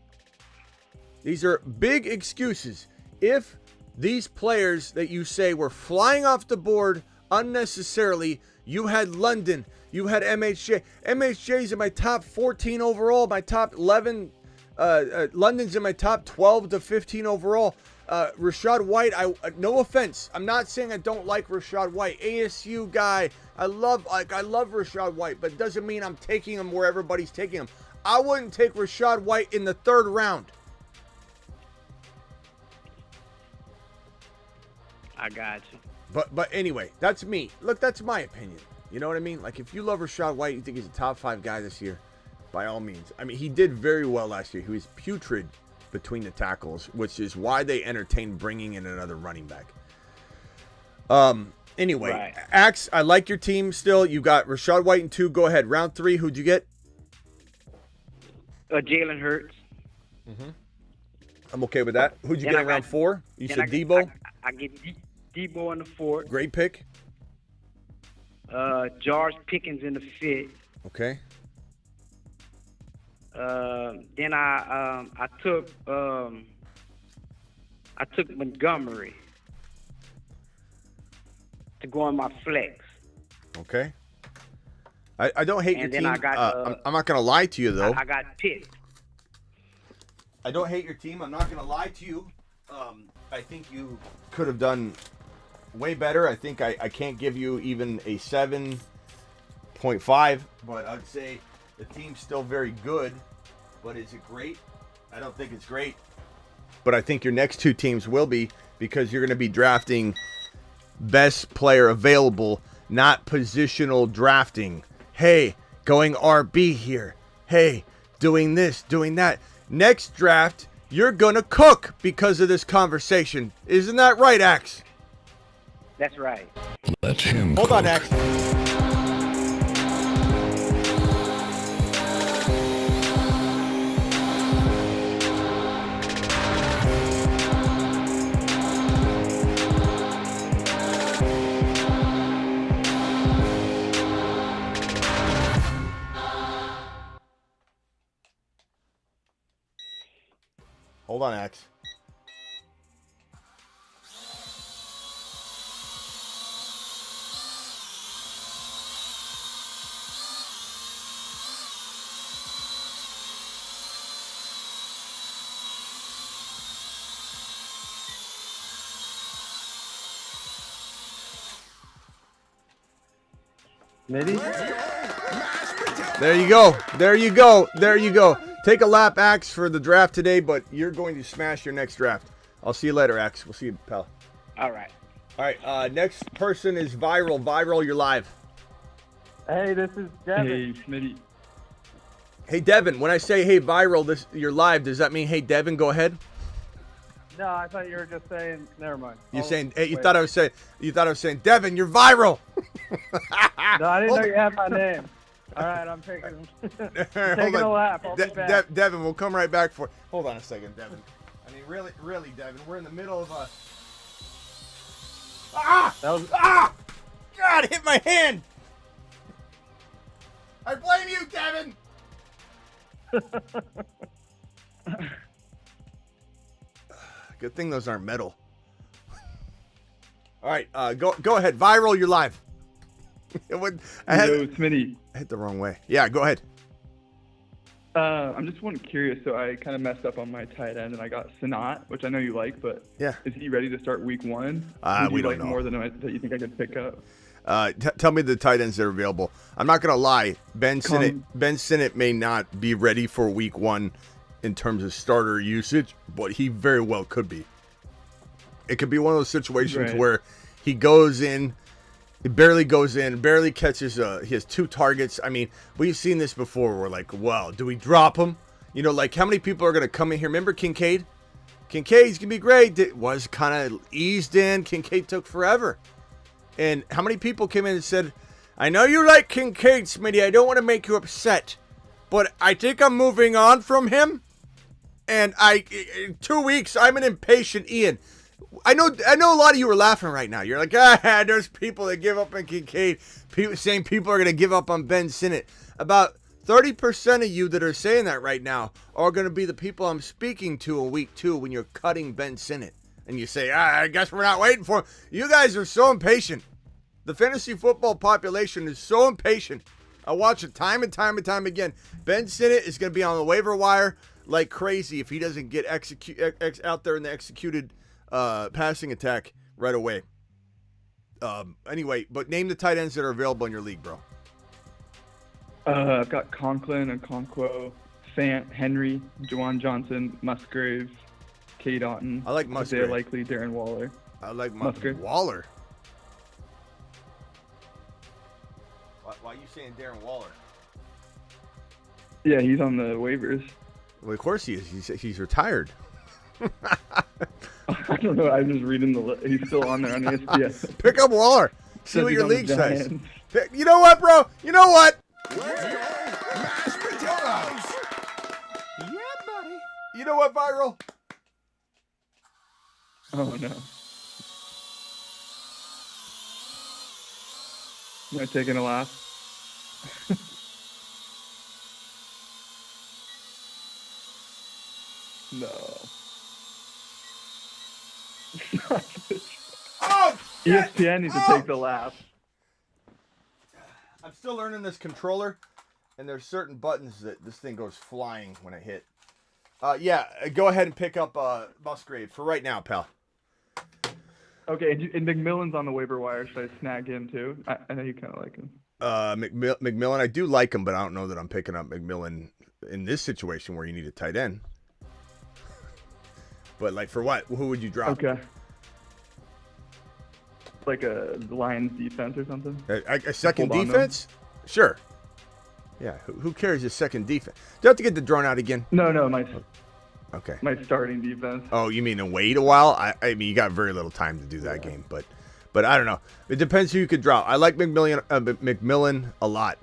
These are big excuses. If these players that you say were flying off the board unnecessarily, you had London, you had MHJ. MHJ's in my top 14 overall, my top 11. London's in my top 12 to 15 overall. Rashad White, no offense. I'm not saying I don't like Rashad White. ASU guy. I love Rashad White, but it doesn't mean I'm taking him where everybody's taking him. I wouldn't take Rashad White in the 3rd round. I got you. But anyway, that's me. Look, that's my opinion. You know what I mean? Like, if you love Rashad White, you think he's a top 5 guy this year, by all means. I mean, he did very well last year. He was putrid between the tackles, which is why they entertain bringing in another running back. Anyway, Right. Axe, I like your team still. You got Rachaad White in 2. Go ahead. Round 3, who'd you get? Jalen Hurts. I'm okay with that. Who'd you Then get I in round got- 4? You Then said Debo. I get Debo in the 4th. Great pick. George Pickens in the 5th. Okay. Then I took Montgomery to go on my flex. Okay. I don't hate your And then team. I got, I'm not going to lie to you, though. I got Pitt. I don't hate your team. I'm not going to lie to you. I think you could have done way better. I think I can't give you even a 7.5, but I'd say the team's still very good. But is it great? I don't think it's great. But I think your next 2 teams will be, because you're going to be drafting best player available, not positional drafting. Hey, going RB here. Hey, doing this, doing that. Next draft, you're going to cook because of this conversation. Isn't that right, Axe? That's right. Let him Hold on, cook. Axe. Hold on, Axe. Smitty? There you go. There you go. There you go. Take a lap, Axe, for the draft today, but you're going to smash your next draft. I'll see you later, Axe. We'll see you, pal. All right. All right, next person is Viral. Viral, you're live. Hey, this is Devin. Hey, Smitty. Hey, Devin, when I say, hey, Viral, you're live, does that mean, hey, Devin, go ahead? No, I thought you were just saying. Never mind. You're I'll saying, hey, you wait. thought I was saying, Devin, you're Viral. No, I didn't know you had my name. All right, I'm taking taking a lap. I'll be back. Devin, we'll come right back for. Hold on a second, Devin. I mean, really, Devin, we're in the middle of a. That was God, hit my hand. I blame you, Devin. Good thing those aren't metal. All right, go ahead. Viral, you're live. Yo, Smitty. I hit the wrong way. Yeah, go ahead. I'm just curious. So I kind of messed up on my tight end, and I got Sanat, which I know you like, but Yeah. is he ready to start week 1? We you don't like know. more than that you think I could pick up? Tell me the tight ends that are available. I'm not gonna lie. Ben Sinnott may not be ready for week 1 in terms of starter usage, but he very well could be. It could be one of those situations Right. where he goes in, he barely goes in, barely catches. He has 2 targets. I mean, we've seen this before. We're like, well, do we drop him? You know, like how many people are gonna come in here? Remember Kincaid? Kincaid's gonna be great. It was kind of eased in. Kincaid took forever. And how many people came in and said, I know you like Kincaid, Smitty. I don't want to make you upset, but I think I'm moving on from him. And in 2 weeks, I'm an impatient Ian. I know a lot of you are laughing right now. You're like, there's people that give up on Kincaid. Same people are going to give up on Ben Sinnott. About 30% of you that are saying that right now are going to be the people I'm speaking to in week 2 when you're cutting Ben Sinnott. And you say, I guess we're not waiting for him. You guys are so impatient. The fantasy football population is so impatient. I watch it time and time and time again. Ben Sinnott is going to be on the waiver wire like crazy if he doesn't get out there in the executed passing attack right away. Anyway, but name the tight ends that are available in your league, bro. I've got Conklin, Okonkwo, Fant, Henry, Juwan Johnson, Musgrave, Cade Otton. I like Musgrave. Isaiah Likely, Darren Waller. I like Musgrave. Waller. Why are you saying Darren Waller? Yeah, he's on the waivers. Well, of course he is. He's retired. I don't know. I'm just reading the list. He's still on there on ESPN. Pick up Waller. See Says what he's your on the league says. Giants. You know what, bro? You know what? Let's go, mashed potatoes. Yeah, buddy. You know what, Viral? Oh no. Am I taking a laugh? No. Oh, shit. ESPN needs to take the laugh. I'm still learning this controller, and there's certain buttons that this thing goes flying when I hit. Yeah, go ahead and pick up Musgrave for right now, pal. Okay, and McMillan's on the waiver wire. Should I snag him too? I know you kind of like him. McMillan, I do like him, but I don't know that I'm picking up McMillan in this situation where you need a tight end. But like for what? Who would you drop? Okay. Like a Lions defense or something? A second Hold on, defense? Sure. Yeah, who cares a second defense? Do you have to get the drone out again? No, Okay. my starting defense. Oh, you mean to wait a while? I mean, you got very little time to do that game, but I don't know. It depends who you could drop. I like McMillan a lot,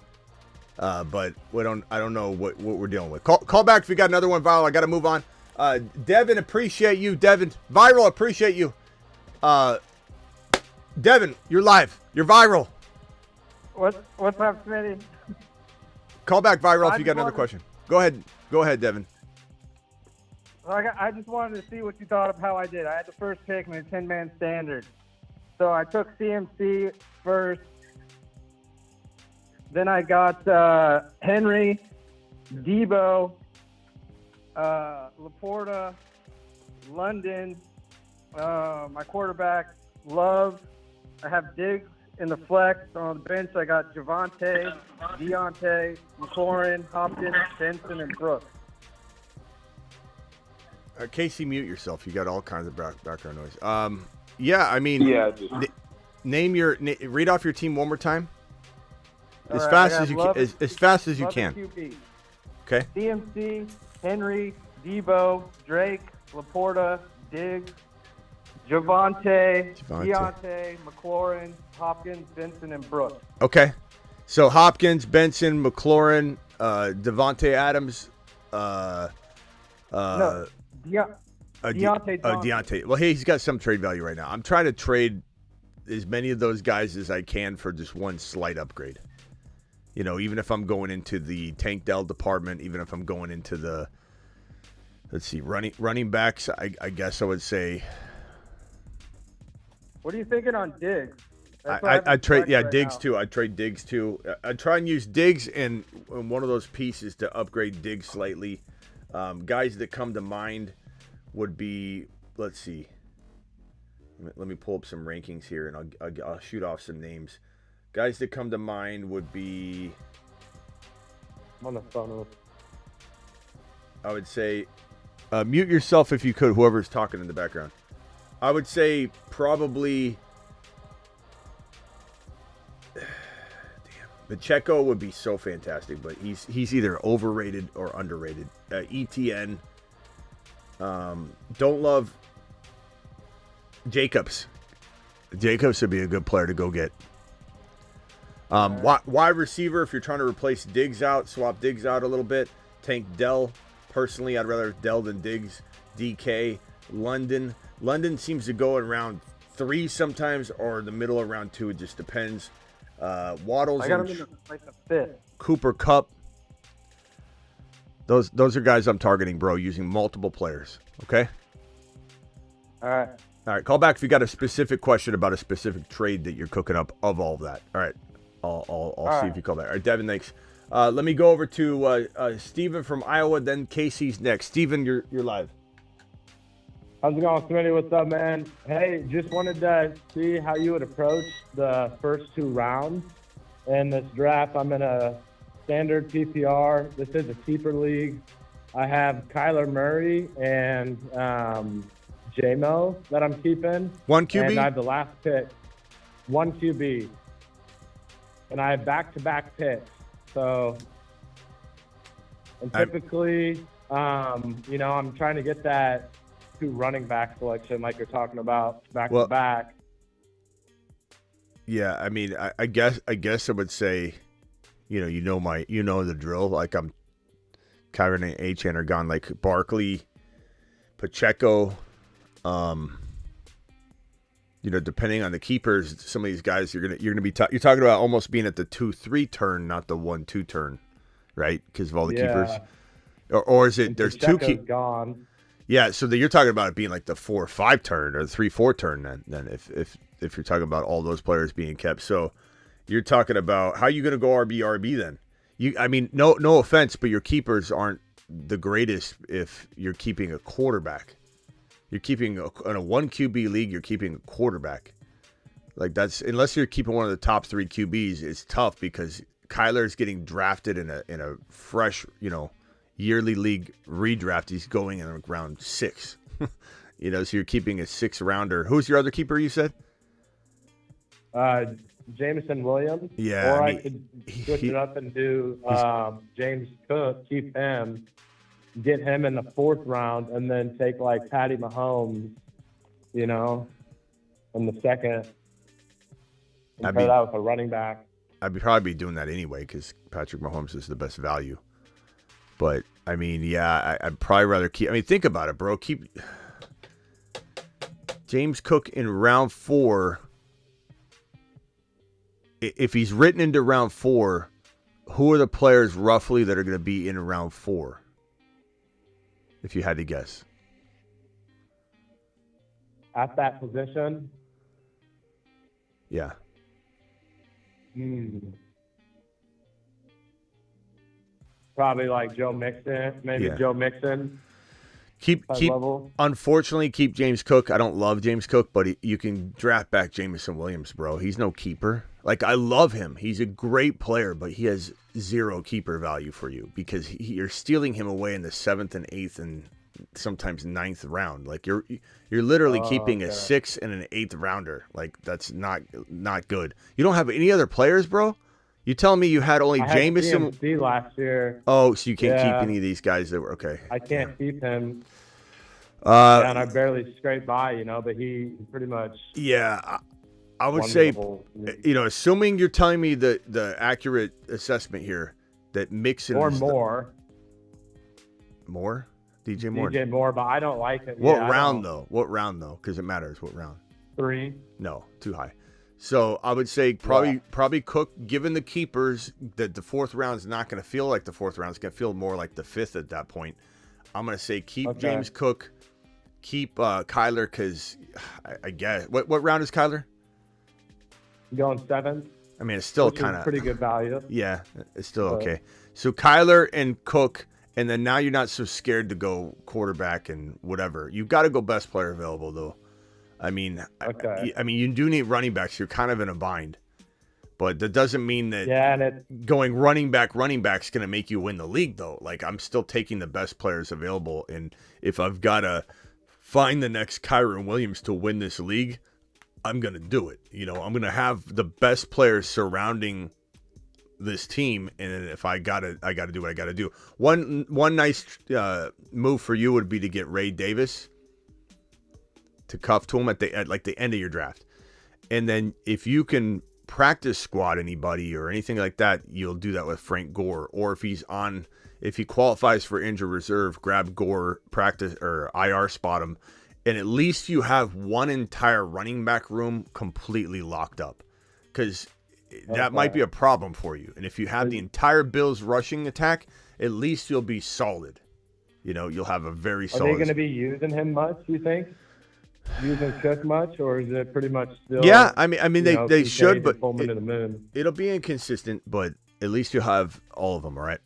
but I don't know what we're dealing with. Call back if you got another one, Viral. I got to move on. Devin, appreciate you. Devin, Viral, appreciate you. Devin, you're live. You're Viral. What's up, Smitty? Call back, Viral, if I you got just another wanted- question. Go ahead, Devin. I just wanted to see what you thought of how I did. I had the first pick in a 10-man standard. So I took CMC first. Then I got Henry, Debo, Laporta, London, my quarterback, Love. I have Diggs in the flex. On the bench, I got Javonte, Deontay, McLaurin, Hopkins, Benson, and Brooks. Casey, mute yourself. You got all kinds of background noise. Yeah, I mean, read off your team one more time. As fast as you can. As fast as you can. QB. Okay. CMC, Henry, Debo, Drake, Laporta, Diggs, Javonte, Deontay, McLaurin, Hopkins, Benson, and Brooks. Okay. So Hopkins, Benson, McLaurin, Devontae Adams, Deontay Johnson. Deontay. Well, hey, he's got some trade value right now. I'm trying to trade as many of those guys as I can for just one slight upgrade. You know, even if I'm going into the Tank Dell department, even if I'm going into the, let's see, running backs, I guess I would say. What are you thinking on Diggs? I trade, Diggs too. I trade Diggs too. I try and use Diggs and one of those pieces to upgrade Diggs slightly. Guys that come to mind would be, let's see. Let me pull up some rankings here, and I'll shoot off some names. Guys that come to mind would be. I'm on the phone. I would say, mute yourself if you could. Whoever's talking in the background. I would say probably. Pacheco would be so fantastic, but he's either overrated or underrated. ETN. Don't love Jacobs. Jacobs would be a good player to go get. Wide receiver, if you're trying to replace Diggs out, swap Diggs out a little bit. Tank Dell. Personally, I'd rather Dell than Diggs. DK. London. London seems to go in round 3 sometimes, or the middle of round 2. It just depends. Waddles. I got him in the 5th. Cooper Kupp. Those are guys I'm targeting, bro, using multiple players. Okay? All right. Call back if you got a specific question about a specific trade that you're cooking up of all of that. All right. I'll see if you call back. All right, Devin, thanks. Let me go over to Steven from Iowa, then Casey's next. Steven, you're live. How's it going, Smitty? What's up, man? Hey, just wanted to see how you would approach the first 2 rounds in this draft. I'm in a standard PPR. This is a keeper league. I have Kyler Murray and J-Mo that I'm keeping. 1 QB? And I have the last pick, 1 QB. And I have back-to-back picks. So, and typically, I'm trying to get that 2 running back selection like you're talking about back Well, to back. Yeah, I mean, I guess I would say, you know the drill. Like I'm Kyron and Achane are gone. Like Barkley, Pacheco, depending on the keepers, some of these guys you're gonna be you're talking about almost being at the 2-3 turn, not the 1-2 turn, right? Because of all the keepers, or is it And there's Pacheco's 2 gone. Yeah, so you're talking about it being like the 4-5 turn or the 3-4 turn. Then if you're talking about all those players being kept, so you're talking about how you gonna go RB then? I mean, no offense, but your keepers aren't the greatest if you're keeping a quarterback. You're keeping in a 1 QB league. You're keeping a quarterback. Like that's unless you're keeping one of the top 3 QBs, it's tough because Kyler's getting drafted in a fresh, yearly league redraft. He's going in round 6. So you're keeping a 6 rounder. Who's your other keeper? You said. Jameson Williams. Yeah, Or I could switch it up and do James Cook, keep him, get him in the 4th round, and then take like Patty Mahomes, in the 2nd. And pair that with a running back. I'd probably be doing that anyway because Patrick Mahomes is the best value. But I mean, yeah, I'd probably rather keep. I mean, think about it, bro. Keep James Cook in round 4. If he's written into round 4, who are the players roughly that are going to be in round 4? If you had to guess. At that position? Yeah. Probably like Joe Mixon. Maybe Yeah. Joe Mixon. Keep. Level. Unfortunately, keep James Cook. I don't love James Cook, but you can draft back Jameson Williams, bro. He's no keeper. Like I love him. He's a great player, but he has 0 keeper value for you because you're stealing him away in the 7th and 8th and sometimes 9th round. Like you're literally keeping a 6th and an 8th rounder. Like that's not good. You don't have any other players, bro. You telling me you had only Jameson? I had CMC last year. Oh, so you can't keep any of these guys that were okay. I can't keep him. And I barely scraped by, but he pretty much. Yeah, I would say, assuming you're telling me the accurate assessment here, that Mixon or more. More? DJ Moore. DJ Moore, but I don't like it. What round though? Because it matters. What round? 3. No, too high. So I would say probably Cook, given the keepers, that the 4th round is not going to feel like the 4th round. It's going to feel more like the 5th at that point. I'm going to say keep James Cook, keep Kyler, because I guess. What round is Kyler? Going 7th. I mean, it's still kind of pretty good value. Yeah, it's still okay. So Kyler and Cook, and then now you're not so scared to go quarterback and whatever. You've got to go best player available, though. I mean, I mean, you do need running backs. You're kind of in a bind, but that doesn't mean that going running back's going to make you win the league, though. Like I'm still taking the best players available, and if I've got to find the next Kyron Williams to win this league, I'm going to do it. I'm going to have the best players surrounding this team, and if I got to do what I got to do. One nice move for you would be to get Ray Davis to cuff to him at the end of your draft, and then if you can practice squad anybody or anything like that, you'll do that with Frank Gore. Or if he qualifies for injured reserve, grab Gore, practice or IR spot him, and at least you have one entire running back room completely locked up, because that might be a problem for you. And if you have the entire Bills rushing attack, at least you'll be solid. You'll have a very solid. Are they going to be using him much, you think? Using Cook much, or is it pretty much still? Yeah, I mean they should, but it'll be inconsistent. But at least you'll have all of them. All right.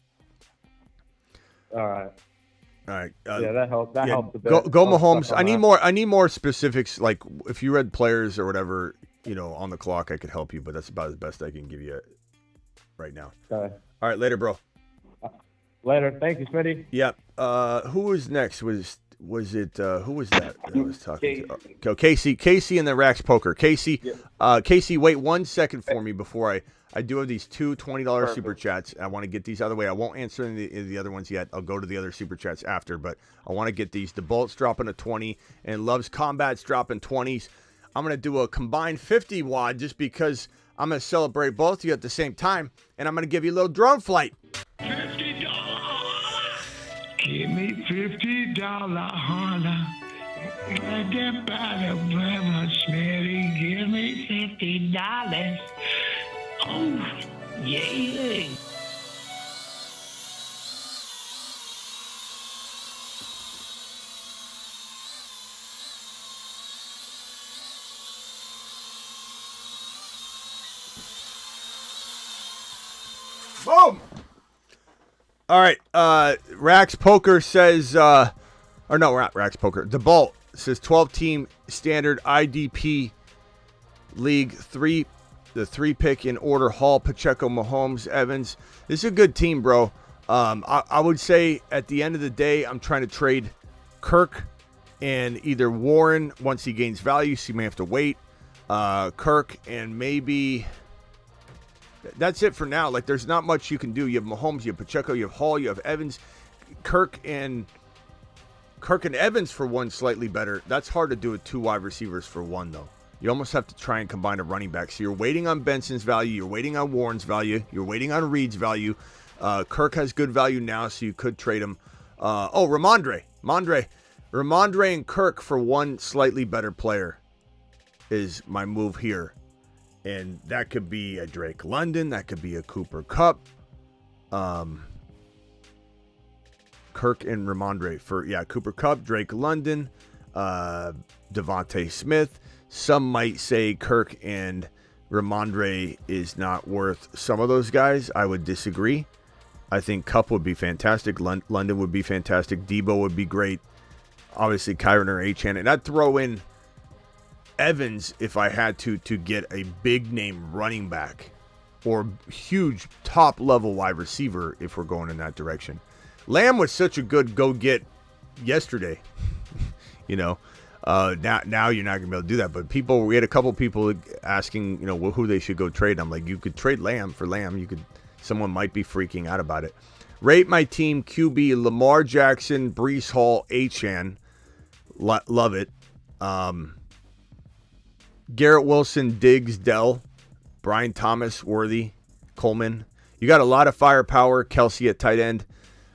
All right. Yeah, that helps. That helps a bit. Go Mahomes. I need more specifics. Like if you read players or whatever, on the clock, I could help you. But that's about as best I can give you right now. Okay. All right, later, bro. Later. Thank you, Smitty. Yeah. Who was next? Was it who was that I was talking to? Casey and the Rax Poker. Casey, Casey, wait 1 second for me before I I do have these two $20 super chats. I want to get these out of the way. I won't answer any of the other ones yet. I'll go to the other super chats after, but I want to get these. DeBolt's dropping a 20, and Loves Combat's dropping 20s. I'm going to do a combined 50 wad just because I'm going to celebrate both of you at the same time, and I'm going to give you a little drone flight. $50. Give me $50, holla. Right there by the river, Smitty. Give me $50. Oh, yeah. Boom! All right, Rax Poker says, or no, we're not Rax Poker. DeBolt says 12-team standard IDP league, the 3-pick in order: Hall, Pacheco, Mahomes, Evans. This is a good team, bro. I would say at the end of the day, I'm trying to trade Kirk and either Warren once he gains value, so you may have to wait. Kirk and maybe... That's it for now. Like, there's not much you can do. You have Mahomes, you have Pacheco, you have Hall, you have Evans. Kirk and Evans for one slightly better. That's hard to do with 2 wide receivers for one, though. You almost have to try and combine a running back. So you're waiting on Benson's value. You're waiting on Warren's value. You're waiting on Reed's value. Kirk has good value now, so you could trade him. Ramondre and Kirk for one slightly better player is my move here. And that could be a Drake London. That could be a Cooper Kupp. Kirk and Ramondre for, Cooper Kupp, Drake London, Devontae Smith. Some might say Kirk and Ramondre is not worth some of those guys. I would disagree. I think Kupp would be fantastic. London would be fantastic. Debo would be great. Obviously, Kyron or Achane. And I'd throw in Evans if I had to get a big name running back or huge top level wide receiver if we're going in that direction. Lamb was such a good go get yesterday. Now you're not gonna be able to do that. But we had a couple people asking, who they should go trade. I'm like, you could trade Lamb for Lamb. Someone might be freaking out about it. Rate my team: QB Lamar Jackson, Breece Hall, Achane. Love it. Garrett Wilson, Diggs, Dell, Brian Thomas, Worthy, Coleman. You got a lot of firepower. Kelsey at tight end.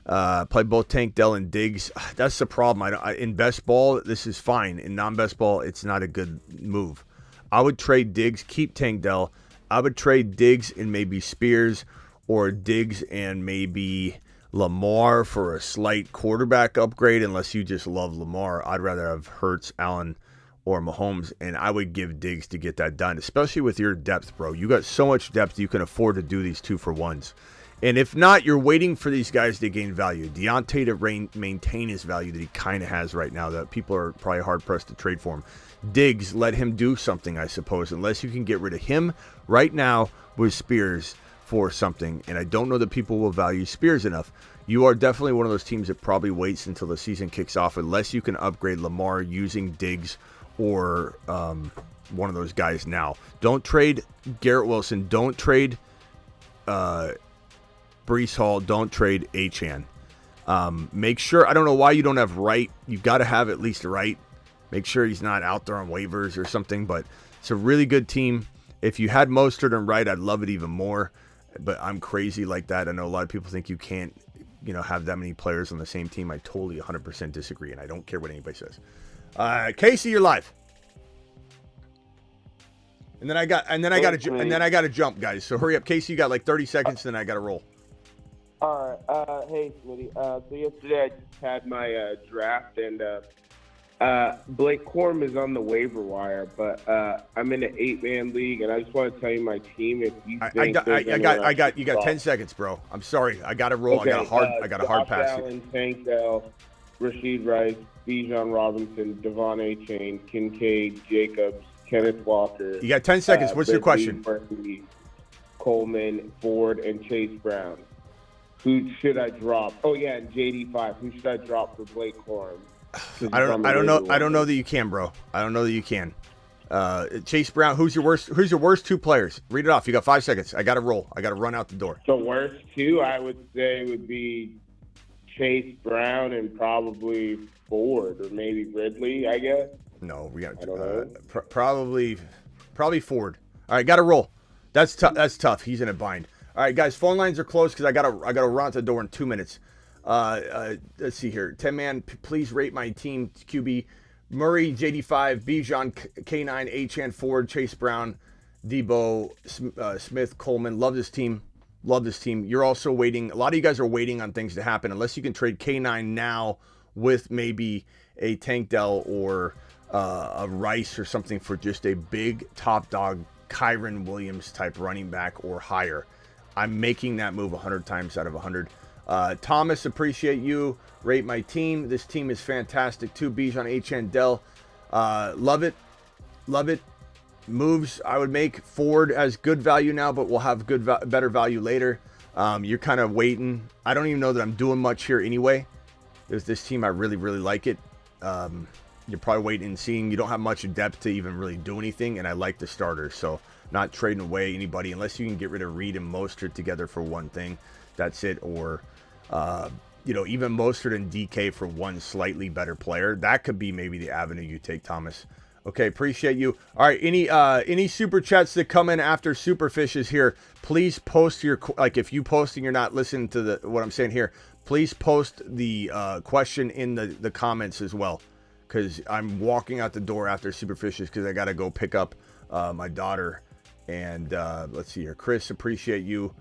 Play both Tank, Dell, and Diggs. That's the problem. In best ball, this is fine. In non-best ball, it's not a good move. I would trade Diggs, keep Tank, Dell. I would trade Diggs and maybe Spears, or Diggs and maybe Lamar for a slight quarterback upgrade, unless you just love Lamar. I'd rather have Hurts, Allen, or Mahomes, and I would give Diggs to get that done, especially with your depth, bro. You got so much depth, you can afford to do these 2-for-1s. And if not, you're waiting for these guys to gain value. Deontay to maintain his value that he kind of has right now, that people are probably hard-pressed to trade for him. Diggs, let him do something, I suppose, unless you can get rid of him right now with Spears for something. And I don't know that people will value Spears enough. You are definitely one of those teams that probably waits until the season kicks off, unless you can upgrade Lamar using Diggs or one of those guys now. Don't trade Garrett Wilson. Don't trade Breece Hall. Don't trade Achane. Make sure, I don't know why you don't have Wright. You've got to have at least Wright. Make sure he's not out there on waivers or something, but it's a really good team. If you had Mostert and Wright, I'd love it even more, but I'm crazy like that. I know a lot of people think you can't, have that many players on the same team. I totally 100% disagree, and I don't care what anybody says. Casey, you're live. And then I got to jump, guys. So hurry up, Casey. You got like 30 seconds, then I got to roll. All right. Hey, Smitty. So yesterday I just had my draft, and Blake Corum is on the waiver wire, but I'm in an 8-man league, and I just want to tell you my team. If you think you got 10 seconds, bro. I'm sorry. I got to roll. Okay, I got a hard pass. Allen, Tank Dell, Rasheed Rice, Bijan Robinson, Devon Achane, Kincaid, Jacobs, Kenneth Walker. You got 10 seconds. What's your question? Murphy, Coleman, Ford, and Chase Brown. Who should I drop? Oh yeah, and JD5. Who should I drop for Blake Corum? I don't know that you can, bro. I don't know that you can. Chase Brown. Who's your worst two players? Read it off. You got 5 seconds. I got to roll. I got to run out the door. The worst two, I would say, would be Chase Brown and probably Ford, or maybe Ridley, I guess. No, we got I don't know. probably Ford. All right, got to roll. That's tough. That's tough. He's in a bind. All right, guys, phone lines are closed because I gotta run out the door in 2 minutes. Let's see here. 10-man, please rate my team. QB: Murray, JD5, Bijan, K9, Achane, Ford, Chase Brown, Debo, Smith, Coleman. Love this team. Love this team. You're also waiting. A lot of you guys are waiting on things to happen. Unless you can trade K9 now with maybe a Tank Dell or a Rice or something for just a big top dog Kyron Williams type running back or higher. I'm making that move 100 times out of 100. Thomas, appreciate you. Rate my team. This team is fantastic too. Bijan, Achane, Dell. Love it. Love it. Moves I would make. Ford as good value now, but we'll have better value later. You're kind of waiting. I don't even know that I'm doing much here anyway. There's this team. I really, really like it. You're probably waiting and seeing. You don't have much depth to even really do anything, and I like the starters, so not trading away anybody unless you can get rid of Reed and Mostert together for one thing. That's it. Or even Mostert and DK for one slightly better player. That could be maybe the avenue you take, Thomas. Okay, appreciate you. All right, any super chats that come in after Superfish is here, please post your, like, if you post and you're not listening to what I'm saying here, please post the question in the comments as well, because I'm walking out the door after Superfishes because I got to go pick up my daughter. And let's see here. Chris, appreciate you.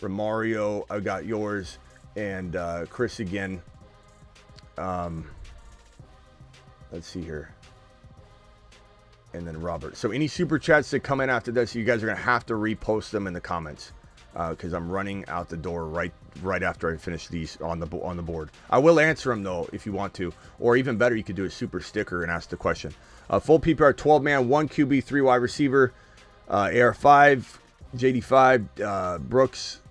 Romario, I got yours. And Chris again. Let's see here. And then Robert. So any super chats that come in after this, you guys are going to have to repost them in the comments because I'm running out the door right after I finish these on the board. I will answer them, though, if you want to. Or even better, you could do a super sticker and ask the question. Full PPR, 12-man, 1 QB, 3 wide receiver. AR5, JD5, Brooks,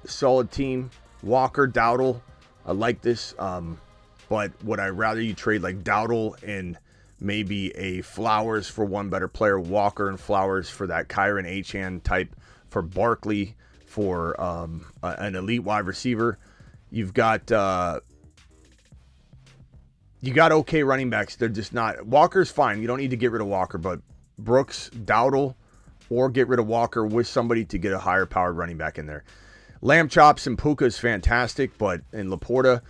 solid team. Walker, Dowdle, I like this. But would I rather you trade like Dowdle and maybe a Flowers for one better player, Walker and Flowers for that Kyron Achane type, for Barkley for an elite wide receiver. You got okay running backs. They're just not. Walker's fine. You don't need to get rid of Walker, but Brooks, Dowdle, or get rid of Walker with somebody to get a higher powered running back in there. Lamb chops and Puka is fantastic, but in Laporta,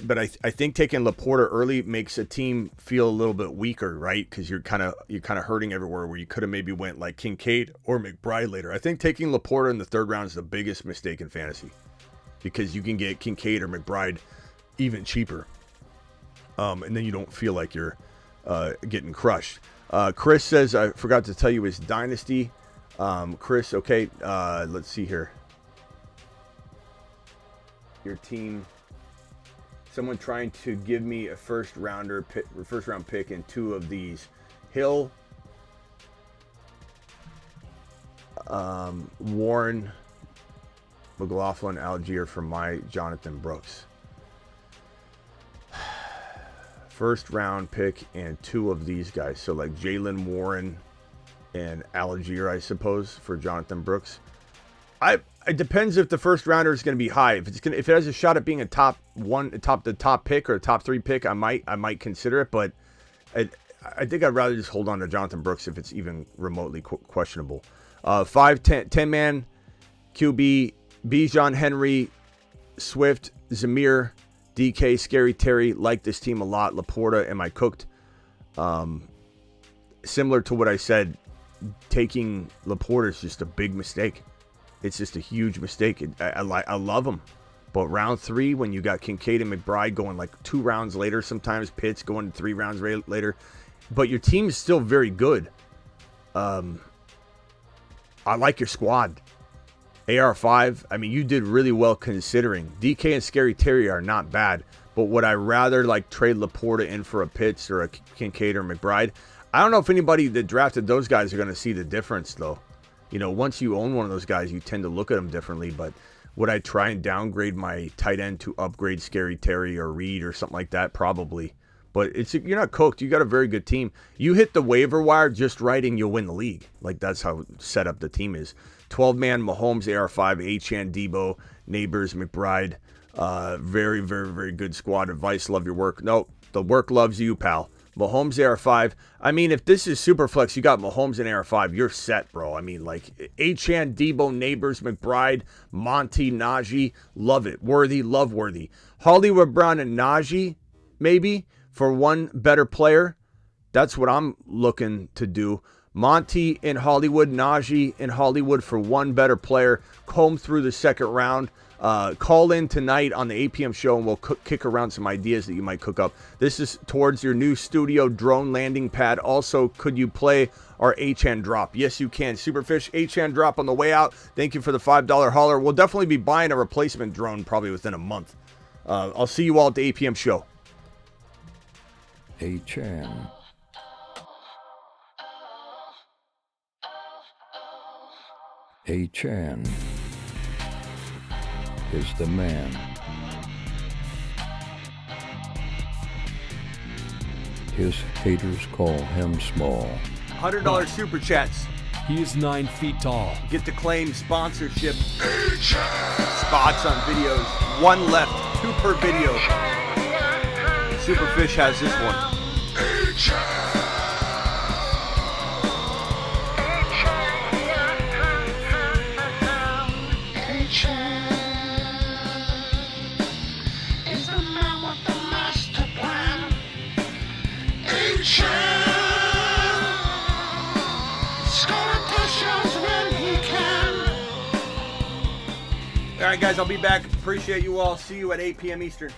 but I think taking Laporta early makes a team feel a little bit weaker, right? Because you're kind of hurting everywhere where you could have maybe went like Kincaid or McBride later. I think taking Laporta in the third round is the biggest mistake in fantasy because you can get Kincaid or McBride even cheaper, and then you don't feel like you're getting crushed. Chris says, I forgot to tell you his dynasty. Chris, okay, let's see here. Your team, someone trying to give me a first round pick in 2 of these. Hill, Warren, McLaughlin, Algier for my Jonathan Brooks. First round pick and 2 of these guys. So like Jalen Warren and Algier, I suppose, for Jonathan Brooks. It depends if the first rounder is going to be high. If it has a shot at being a top pick or a top 3 pick, I might consider it. But I think I'd rather just hold on to Jonathan Brooks if it's even remotely questionable. 10-man QB, Bijan, Henry, Swift, Zamir, DK, Scary Terry. Like this team a lot. Laporta, am I cooked? Similar to what I said, taking Laporta is just a big mistake. It's just a huge mistake. I love him. But round 3, when you got Kincaid and McBride going like 2 rounds later, sometimes Pitts going 3 rounds later, but your team is still very good. I like your squad. AR5, I mean, you did really well considering. DK and Scary Terry are not bad, but would I rather like trade Laporta in for a Pitts or a Kincaid or McBride? I don't know if anybody that drafted those guys are going to see the difference, though. You know, once you own one of those guys, you tend to look at them differently. But would I try and downgrade my tight end to upgrade Scary Terry or Reed or something like that? Probably. But you're not cooked. You got a very good team. You hit the waiver wire just right and you'll win the league. Like, that's how set up the team is. 12-man Mahomes, AR5, Achane, Debo, Neighbors, McBride. Very, very, very good squad. Advice, love your work. No, the work loves you, pal. Mahomes, AR5. I mean, if this is Superflex, you got Mahomes and AR5, you're set, bro. I mean, like, Achane, Debo, Neighbors, McBride, Monty, Najee, love it. Worthy, love Worthy. Hollywood Brown and Najee, maybe, for one better player. That's what I'm looking to do. Monty in Hollywood, Najee in Hollywood for one better player. Comb through the second round. Call in tonight on the 8 p.m. show and we'll kick around some ideas that you might cook up. This is towards your new studio drone landing pad. Also, could you play our Achane drop? Yes, you can. Superfish Achane drop on the way out. Thank you for the $5 hauler. We'll definitely be buying a replacement drone probably within a month. I'll see you all at the 8 p.m. show. Achane. Achane is the man. His haters call him small. $100 super chats. He is 9 feet tall. Get to claim sponsorship spots on videos. One left, 2 per video. Superfish has this one. All right, guys, I'll be back. Appreciate you all. See you at 8 p.m. Eastern.